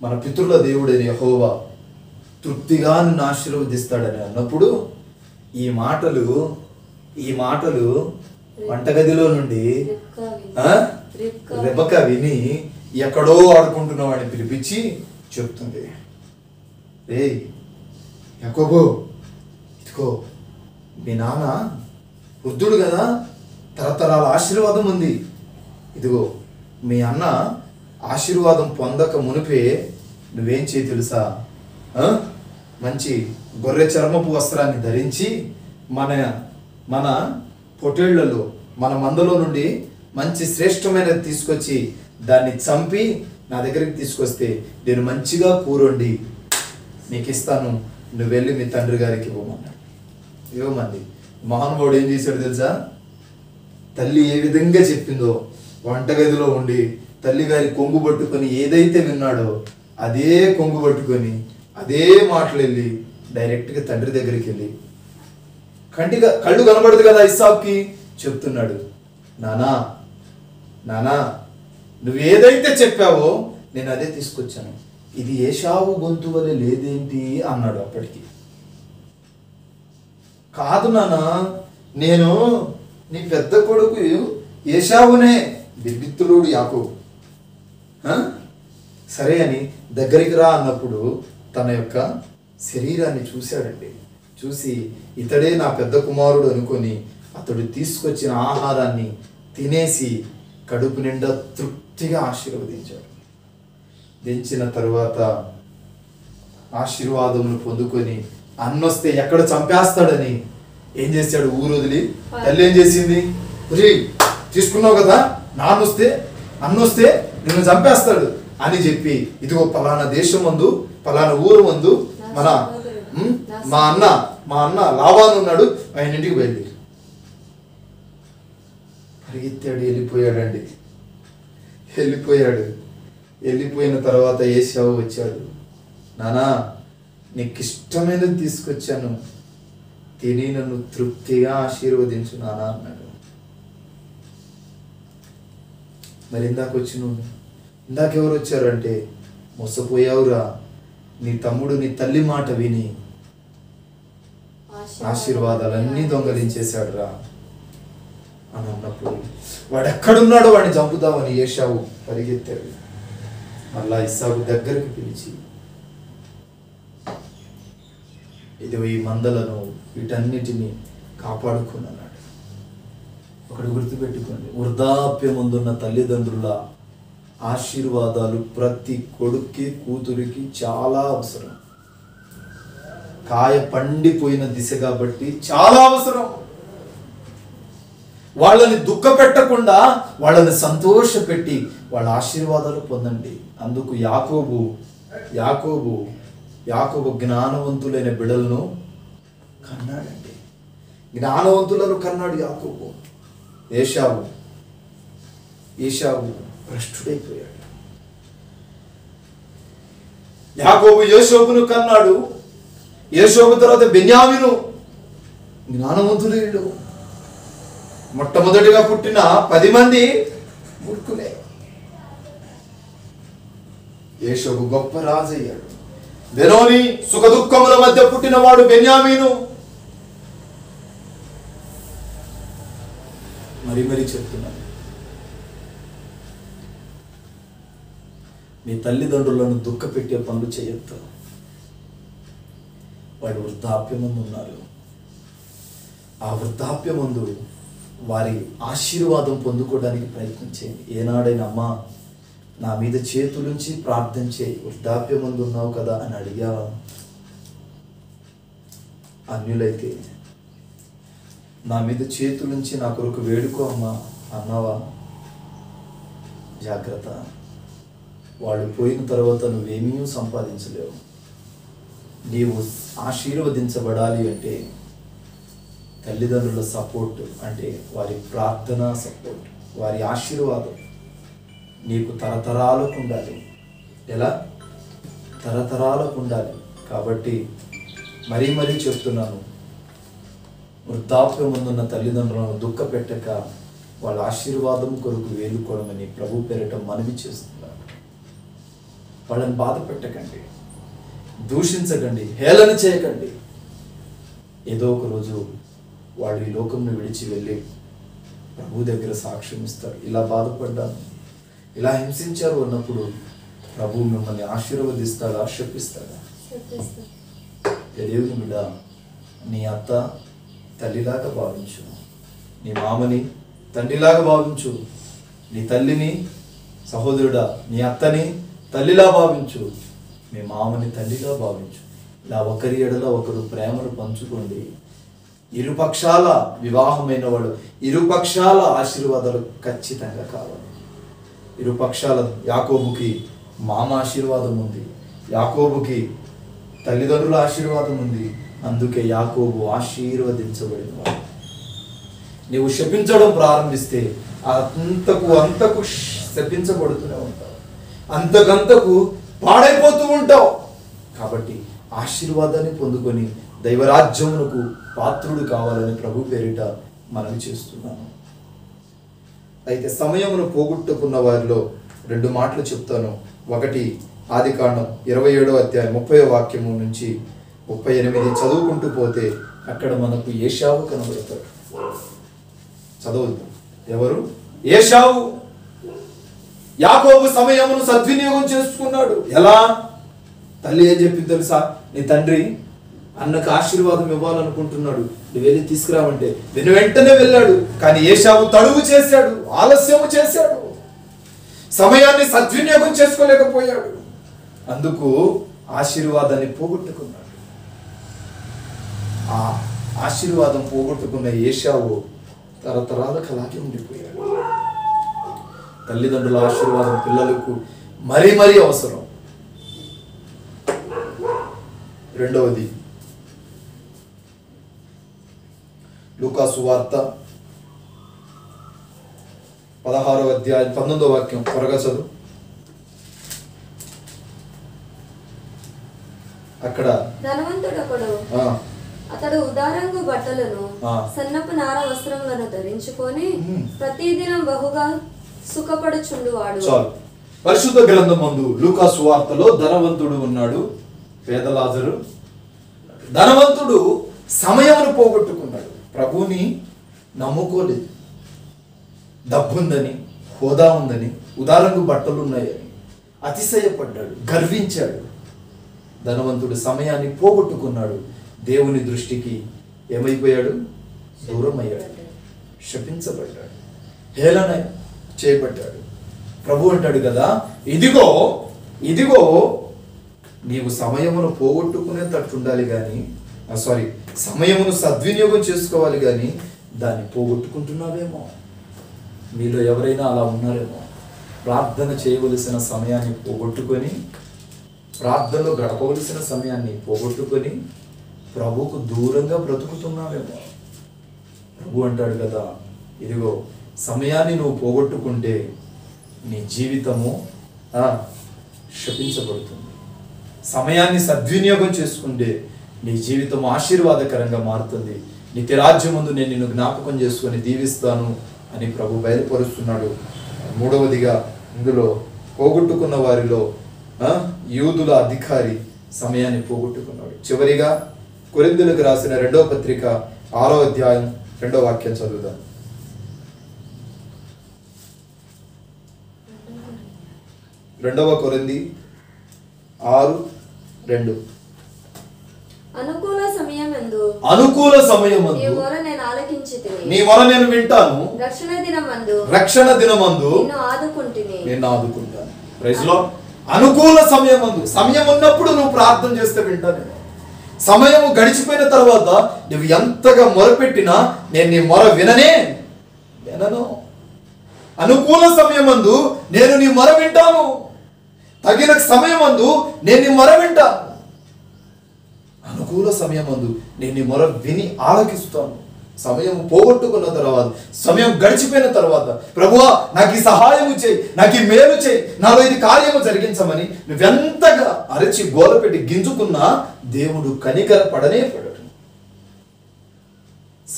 మన పితృల దేవుడైన యెహోవా తృప్తిగా నిన్ను ఆశీర్వదిస్తాడని అన్నప్పుడు ఈ మాటలు వంటగదిలో నుండి రెబకా విని ఎక్కడో ఆడుకుంటున్న వాడిని పిలిపించి చెప్తుంది, రేయ్ యాకోబు, ఇదిగో మీ నాన్న వృద్ధుడు కదా, తరతరాల ఆశీర్వాదం ఉంది, ఇదిగో మీ అన్న ఆశీర్వాదం పొందక మునిపే నువ్వేం చేయి తెలుసా? మంచి గొర్రె చర్మపు వస్త్రాన్ని ధరించి మన పొటేళ్లలో మన మందలో నుండి మంచి శ్రేష్టమైనది తీసుకొచ్చి దాన్ని చంపి నా దగ్గరికి తీసుకొస్తే నేను మంచిగా కూరండి నీకు ఇస్తాను, నువ్వు వెళ్ళి మీ తండ్రి గారికి ఇవ్వమన్నాడు. ఇవ్వమంది. మహానుభావుడు ఏం చేశాడు తెలుసా? తల్లి ఏ విధంగా చెప్పిందో వంటగదిలో ఉండి తల్లి గారి కొంగు పట్టుకొని ఏదైతే విన్నాడో అదే కొంగు పట్టుకొని అదే మాటలు వెళ్ళి డైరెక్ట్గా తండ్రి దగ్గరికి వెళ్ళి కళ్ళు కనబడదు కదా ఇస్సాకుకి, చెప్తున్నాడు, నానా నానా నువ్వు ఏదైతే చెప్పావో నేను అదే తీసుకొచ్చాను, ఇది ఏశావు గొంతు వలె లేదేంటి అన్నాడు. అప్పటికి కాదు నాన్న, నేను నీ పెద్ద కొడుకు ఏశావునే, బిర్బిత్తులోడు యాకోబు. సరే అని దగ్గరికి రా అన్నప్పుడు తన యొక్క శరీరాన్ని చూశాడండి. చూసి ఇతడే నా పెద్ద కుమారుడు అనుకొని అతడు తీసుకొచ్చిన ఆహారాన్ని తినేసి కడుపు నిండా తృప్తిగా ఆశీర్వదించాడు. దించిన తరువాత ఆశీర్వాదమును పొందుకొని అన్నొస్తే ఎక్కడ చంపేస్తాడని ఏం చేశాడు? ఊరు వదిలి తల్లి ఏం చేసింది? తీసుకున్నావు కదా, అన్నొస్తే నిన్ను చంపేస్తాడు అని చెప్పి ఇదిగో పలానా దేశం మందు పలానా ఊరు మందు మా అన్న లాబాను ఉన్నాడు, ఆయన ఇంటికి వెళ్ళి పరిగెత్తాడు. వెళ్ళిపోయిన తర్వాత ఏశావు వచ్చాడు. నానా నీకు ఇష్టమైనది తీసుకొచ్చాను, తిని నన్ను తృప్తిగా ఆశీర్వదించు నానా అన్నాడు. మరి ఇందాకెవరు వచ్చారు అంటే, మోసపోయావురా, నీ తమ్ముడు నీ తల్లి మాట విని ఆశీర్వాదాలన్నీ దొంగలించేశాడు రా అని అన్నప్పుడు వాడు ఎక్కడున్నాడో వాడిని చంపుదామని ఏశావు పరిగెత్తాడు. మళ్ళా ఇస్సాకు దగ్గరికి పిలిచి, ఇది ఈ మందలను వీటన్నిటిని కాపాడుకున్నాడు. ఒకటి గుర్తుపెట్టుకోండి, వృద్ధాప్యముందున్న తల్లిదండ్రుల ఆశీర్వాదాలు ప్రతి కొడుక్కి కూతురికి చాలా అవసరం. కాయ పండిపోయిన దిశ కాబట్టి చాలా అవసరం. వాళ్ళని దుఃఖ పెట్టకుండా వాళ్ళని సంతోషపెట్టి వాళ్ళ ఆశీర్వాదాలు పొందండి. అందుకు యాకోబు జ్ఞానవంతులైన బిడ్డలను కన్నాడండి. జ్ఞానవంతులను కన్నాడు యాకోబు. ఏశావు భ్రష్టుడైపోయాడు. యాకోబు యోసేపును కన్నాడు. యోసేపు తర్వాత బెన్యామీను. జ్ఞానవంతులు వీళ్ళు. మొట్టమొదటిగా పుట్టిన 10 మంది మూర్ఖులే. యోసేపు గొప్ప రాజు అయ్యాడు. బెనోని సుఖ దుఃఖముల మధ్య పుట్టినవాడు బెన్యామీను. మరి చెప్తున్నాను, మీ తల్లిదండ్రులను దుఃఖ పెట్టే పనులు చేయొద్దు. వాడు వృద్ధాప్యమందు ఉన్నారు. ఆ వృద్ధాప్యమందు వారి ఆశీర్వాదం పొందుకోవడానికి ప్రయత్నం చేయండి. ఏనాడైనా అమ్మా నా మీద చేతులుంచి ప్రార్థన చేయి, వృద్ధాప్యమందు ఉన్నావు కదా అని అడిగావా? అన్యులైతే నా మీద చేతులుంచి నా కొరకు వేడుకో అమ్మా అన్నావా? జాగ్రత్త. వాళ్ళు పోయిన తర్వాత నువ్వేమీ సంపాదించలేవు. నీవు ఆశీర్వదించబడాలి అంటే తల్లిదండ్రుల సపోర్ట్, అంటే వారి ప్రార్థన సపోర్ట్, వారి ఆశీర్వాదం నీకు తరతరాలకు ఉండాలి. ఎలా? తరతరాలకు ఉండాలి. కాబట్టి మరీ చెప్తున్నాను, వృద్ధాప్యం ముందున్న తల్లిదండ్రులను దుఃఖ పెట్టక వాళ్ళ ఆశీర్వాదం కొరకు వేలుకోవడమని ప్రభు పేరిట మనవి చేస్తున్నారు. వాళ్ళని బాధ పెట్టకండి, దూషించకండి, హేళన చేయకండి. ఏదో ఒక రోజు వాళ్ళు ఈ లోకంను విడిచి వెళ్ళి ప్రభు దగ్గర సాక్ష్యం ఇస్తారు. ఇలా బాధపడ్డాను, ఇలా హింసించారు అన్నప్పుడు ప్రభు మిమ్మల్ని ఆశీర్వదిస్తాడా, శపిస్తాడా? దేవుని బిడ్డ, నీ అత్త తల్లిలాగా భావించు, నీ మామని తండ్రిలాగా భావించు, నీ తల్లిని సహోదరుడా, నీ అత్తని తల్లిలా భావించు, మీ మామని తల్లిగా భావించు. ఇలా ఒకరి ఎడల ఒకరు ప్రేమను పంచుకోండి. ఇరుపక్షాల వివాహమైన వాళ్ళు ఇరుపక్షాల ఆశీర్వాదాలు ఖచ్చితంగా కావాలి. ఇరుపక్షాల యాకోబుకి మామ ఆశీర్వాదం ఉంది, యాకోబుకి తల్లిదండ్రుల ఆశీర్వాదం ఉంది. అందుకే యాకోబు ఆశీర్వదించబడినవాడు. నీవు శపించడం ప్రారంభిస్తే అంతకు శపించబడుతూనే ఉంటావు, అంతకంతకు పాడైపోతూ ఉంటావు. కాబట్టి ఆశీర్వాదాన్ని పొందుకొని దైవరాజ్యమునకు పాత్రుడు కావాలని ప్రభు పేరిట మనవి చేస్తున్నాను. అయితే సమయమును పోగొట్టుకున్న వారిలో 2 మాటలు చెప్తాను. ఒకటి ఆదికాండం 27వ అధ్యాయం 30వ వాక్యము నుంచి 38 చదువుకుంటూ పోతే అక్కడ మనకు ఏశావు కనబడతాడు. చదవద్దు. ఎవరు? ఏశావు. యాకోబు సమయమును సద్వినియోగం చేసుకున్నాడు. ఎలా? తల్లి ఏం చెప్పింది తెలుసా? నీ తండ్రి అన్నకు ఆశీర్వాదం ఇవ్వాలనుకుంటున్నాడు, నువ్వు వెళ్ళి తీసుకురావంటే వెంటనే వెళ్ళాడు. కానీ ఏశావు తడువు చేశాడు, ఆలస్యము చేశాడు, సమయాన్ని సద్వినియోగం చేసుకోలేకపోయాడు. అందుకు ఆశీర్వాదాన్ని పోగొట్టుకున్నాడు. ఆ ఆశీర్వాదం పోగొట్టుకున్న ఏశావు తరతరాలకు అలాగే ఉండిపోయాడు. తల్లిదండ్రుల ఆశీర్వాదం పిల్లలకు మరీ మరీ అవసరం. రెండవది లూకా సువార్త 16వ అధ్యాయం 19వ వాక్యం త్వరగా చదువు. అక్కడ ధనవంతుడొకడు అతడు ఉదారంగు బట్టలను సన్నపు నార వస్త్రములను ధరించుకొని ప్రతిదినం బహుగా సుఖపడుచుండువాడు. చాలు. పరిశుద్ధ గ్రంథమందు లూకా సువార్తలో ధనవంతుడు ఉన్నాడు, పేద లాజరు. ధనవంతుడు సమయమును పోగొట్టుకున్నాడు, ప్రభువుని నమ్ముకోలేదు. డబ్బుందని, హోదా ఉందని, ఉదారంగు బట్టలు ఉన్నాయని అతిశయపడ్డాడు, గర్వించాడు. ధనవంతుడు సమయాన్ని పోగొట్టుకున్నాడు. దేవుని దృష్టికి ఏమైపోయాడు? దూరం అయ్యాడు, శపించబడ్డాడు, హేళన చేయబడ్డాడు. ప్రభు అంటాడు కదా, ఇదిగో ఇదిగో నీవు సమయమును పోగొట్టుకునేటట్టు ఉండాలి కానీ, సమయమును సద్వినియోగం చేసుకోవాలి కానీ దాన్ని పోగొట్టుకుంటున్నావేమో. మీలో ఎవరైనా అలా ఉన్నారేమో. ప్రార్థన చేయవలసిన సమయాన్ని పోగొట్టుకొని, ప్రార్థనలో గడపవలసిన సమయాన్ని పోగొట్టుకొని ప్రభువుకు దూరంగా బ్రతుకుతున్నావేమో. ప్రభు అంటాడు కదా, ఇదిగో సమయాన్ని నువ్వు పోగొట్టుకుంటే నీ జీవితము శపించబడుతుంది. సమయాన్ని సద్వినియోగం చేసుకుంటే నీ జీవితం ఆశీర్వాదకరంగా మారుతుంది. నిత్యరాజ్యమందు నేను నిన్ను జ్ఞాపకం చేసుకొని దీవిస్తాను అని ప్రభు బయలుపరుస్తున్నాడు. మూడవదిగా ఇందులో పోగొట్టుకున్న వారిలో యూదుల అధికారి సమయాన్ని పోగొట్టుకున్నాడు. చివరిగా కొరింథీయులకు రాసిన 2వ పత్రిక 6వ అధ్యాయం 2వ వాక్యం చదువుదాం. 2వ కొరింథీ 6:2. అనుకూల సమయమందు నీ మొర నేను వింటాను, రక్షణ దినమందు నిన్ను ఆదుకుంటాను. Praise lord. అనుకూల సమయమందు, సమయం ఉన్నప్పుడు నువ్వు ప్రార్థన చేస్తే వింటాను. సమయము గడిచిపోయిన తర్వాత నువ్వు ఎంతగా మొరపెట్టినా నేను నీ మొర వినను. అనుకూల సమయమందు నేను నీ మొర వింటాను, తగిన సమయమందు నేను నీ మొర వింటాను. అనుకూల సమయమందు నేను నీ మొర విని ఆలకిస్తాను. సమయం పోగొట్టుకున్న తర్వాత, సమయం గడిచిపోయిన తర్వాత, ప్రభువా నాకు ఈ సహాయము చేయి, నాకు ఈ మేలు చేయి, నాలో ఇది కార్యము జరిగించమని నువ్వెంతగా అరచి గోలపెట్టి గింజుకున్నా దేవుడు కనికర పడనే పడడు.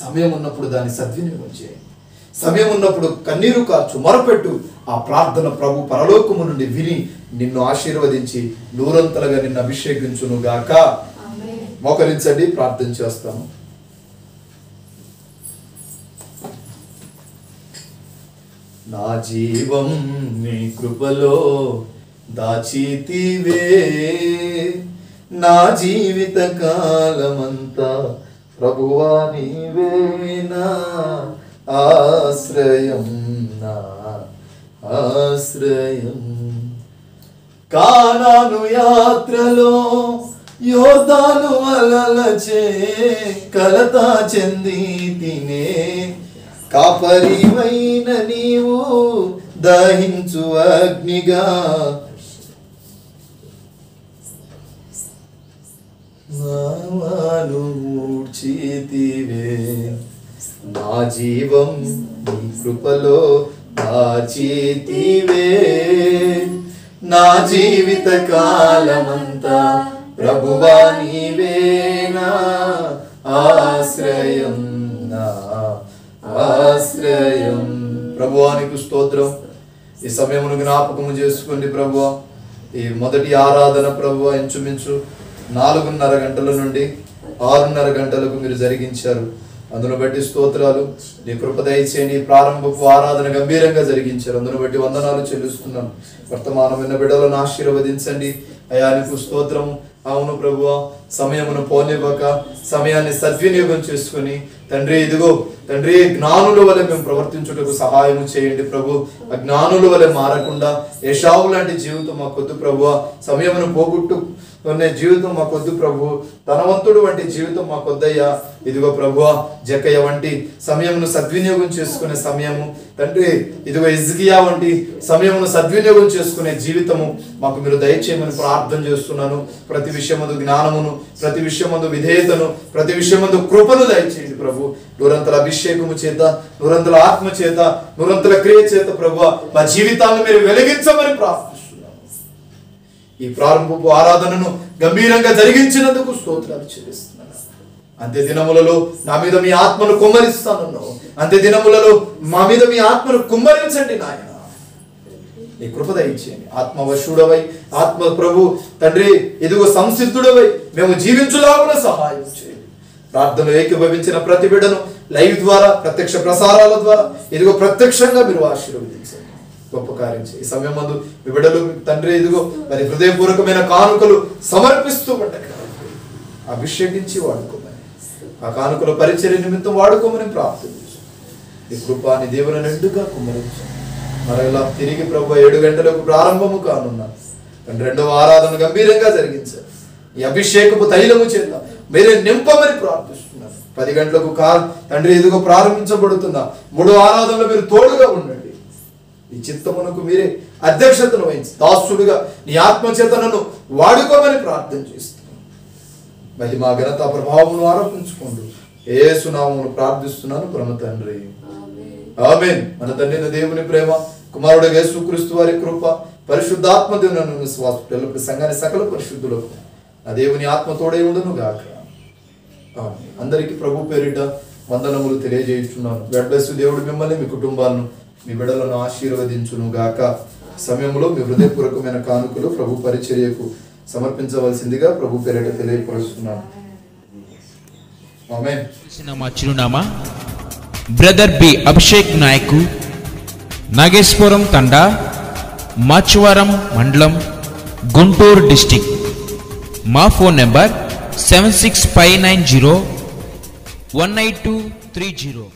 సమయం ఉన్నప్పుడు దాన్ని సద్వినియోగం చేయి. సమయం ఉన్నప్పుడు కన్నీరు కార్చు, మొరపెట్టు. ఆ ప్రార్థన ప్రభు పరలోకము నుండి విని నిన్ను ఆశీర్వదించి నూరంతలుగా నిన్ను అభిషేకించును గాక. మోకరించండి, ప్రార్థన చేస్తాము. నా జీవం నీ కృపలో దాచితివే, నా జీవిత కాలమంతా ప్రభువా నీవే నా ఆశ్రయం, నా ఆశ్రయం. కానాను యాత్రలో యోర్దాను అలలచే కలత చెంది తినే, కాపరివైన నీవు దహించు అగ్నిగా నాను మూర్చితివే. నా జీవం నీ కృపలో దాచితివే. నా జీవిత కాలమంతా ప్రభువా నీవే నా ఆశ్రయం, నా ఆశ్రయం. ప్రభువానికి స్తోత్రం. ఈ సమయమును జ్ఞాపకము చేసుకోండి ప్రభువా. ఈ మొదటి ఆరాధన ప్రభువా ఇంచుమించు 4:30 గంటల నుండి 6:30 గంటలకు మీరు జరిగించారు. అందును బట్టి స్తోత్రాలు. నీ కృప దయచేయండి. ప్రారంభపు ఆరాధన గంభీరంగా జరిగించారు. అందును బట్టి వందనాలు చెల్లిస్తున్నాను. వర్తమానమైన బిడ్డలను ఆశీర్వదించండి అయ్యా. నీకు స్తోత్రము. అవును ప్రభువా, సమయమును పోనివ్వక సమయాన్ని సద్వినియోగం చేసుకుని తండ్రి, ఇదిగో తండ్రి, జ్ఞానుల వలె మేము ప్రవర్తించుటకు సహాయం చేయండి ప్రభు. అజ్ఞానుల వలె మారకుండా ఏషావు లాంటి జీవితం మాకొద్దు ప్రభువా. సమయమును పోగొట్టుకునే జీవితం మాకొద్దు ప్రభు. ధనవంతుడు వంటి జీవితం మాకొద్దయ్యా. ఇదిగో ప్రభువా, జక్కయ్య వంటి సమయమును సద్వినియోగం చేసుకునే సమయము తండ్రి, ఇదిగో హిజ్కియా వంటి సమయమును సద్వినియోగం చేసుకునే జీవితము మాకు మీరు దయచేయమని ప్రార్థన చేస్తున్నాను. ప్రతి విషయమందు జ్ఞానమును, ప్రతి విషయమందు విధేయతను, ప్రతి విషయమందు కృపను దయచేయండి ప్రభు. నూరంతల అభిషేకము చేత, నూరంతల ఆత్మ చేత, నూరంతల క్రియ చేత ప్రభువా మా జీవితాలను మీరు వెలిగించమని ప్రార్థిస్తున్నాను. ఈ ప్రారంభపు ఆరాధనను గంభీరంగా జరిగించినందుకు స్తోత్రాలు చెల్లిస్తున్నాను. అంత్య దినములలో నా మీద మీ ఆత్మను కుమ్మరిస్తానన్నావు. అంత్య దినములలో మా మీద మీ ఆత్మను కుమ్మరించండి నాయన. నీ కృప దయచేయండి. ఆత్మవశుడవై, ఆత్మ ప్రభు తండ్రి ఇదిగో సంసిద్ధుడవై మేము జీవించులాగున సహాయం చేయండి. ప్రార్థనలో ఏకీభవించిన ప్రతి బిడ్డను లైవ్ ద్వారా, ప్రత్యక్ష ప్రసారాల ద్వారా ఇదిగో ప్రత్యక్షంగా మీరు ఆశీర్వదించండి. గొప్ప కార్యం చేయి. ఈ సమయం మందు మీ బిడ్డలు తండ్రి ఇదిగో మరి హృదయపూర్వకమైన కానుకలు సమర్పిస్తూ ఉంటాయి. అభిషేకించి వాడుకోమని, ఆ కానుకల పరిచర్య నిమిత్తం వాడుకోమని ప్రార్థన చేస్తాం. ఈ కృపాని దేవుని నిండుగా కుమ్మరించండి. మరలా తిరిగి ప్రభు 7 గంటలకు ప్రారంభము కానున్నా తండ్రి రెండవ ఆరాధన గంభీరంగా జరిగించారు. ఈ అభిషేకపు తైలము చేత మీరే నింపమని ప్రార్థిస్తున్నారు. 10 గంటలకు తండ్రి ఇదిగో ప్రారంభించబడుతున్న 3వ ఆరాధనలో మీరు తోడుగా ఉండండి. ఈ చిత్తమునకు మీరే అధ్యక్షతను వహించి దాసుడుగా నీ ఆత్మచేతనను వాడుకోమని ప్రార్థన చేస్తున్నాను. మహిమా ఘనత ప్రభావమును ఆరోపించుకోండి. యేసు నామమును ప్రార్థిస్తున్నాను పరమ తండ్రి, ఆమేన్. మన తండ్రి దేవుని ప్రేమ, కుమారుడు యేసుక్రీస్తు వారి కృప, పరిశుద్ధాత్మ దేవుని విశ్వాస సంఘాన్ని సకల పరిశుద్ధులకు ఆ దేవుని ఆత్మ తోడై ఉండును గాక. ఆమేన్. అందరికీ ప్రభు పేరిట వందనములు తెలియజేస్తున్నాను. God bless you. దేవుడు మిమ్మల్ని, మీ కుటుంబాలను, మీ బిడ్డలను ఆశీర్వదించును గాక. సమయంలో మీ హృదయపూర్వకమైన కానుకలు ప్రభు పరిచర్యకు సమర్పించవలసిందిగా ప్రభు పేరిట తెలియపరుస్తున్నాను. ఆమేన్. మా చిరునామా బ్రదర్ బి అభిషేక్ నాయకు, నాగేశ్వరం తండా, మాచువరం మండలం, గుంటూరు డిస్టిక్. మా ఫోన్ నెంబర్ 7659018230.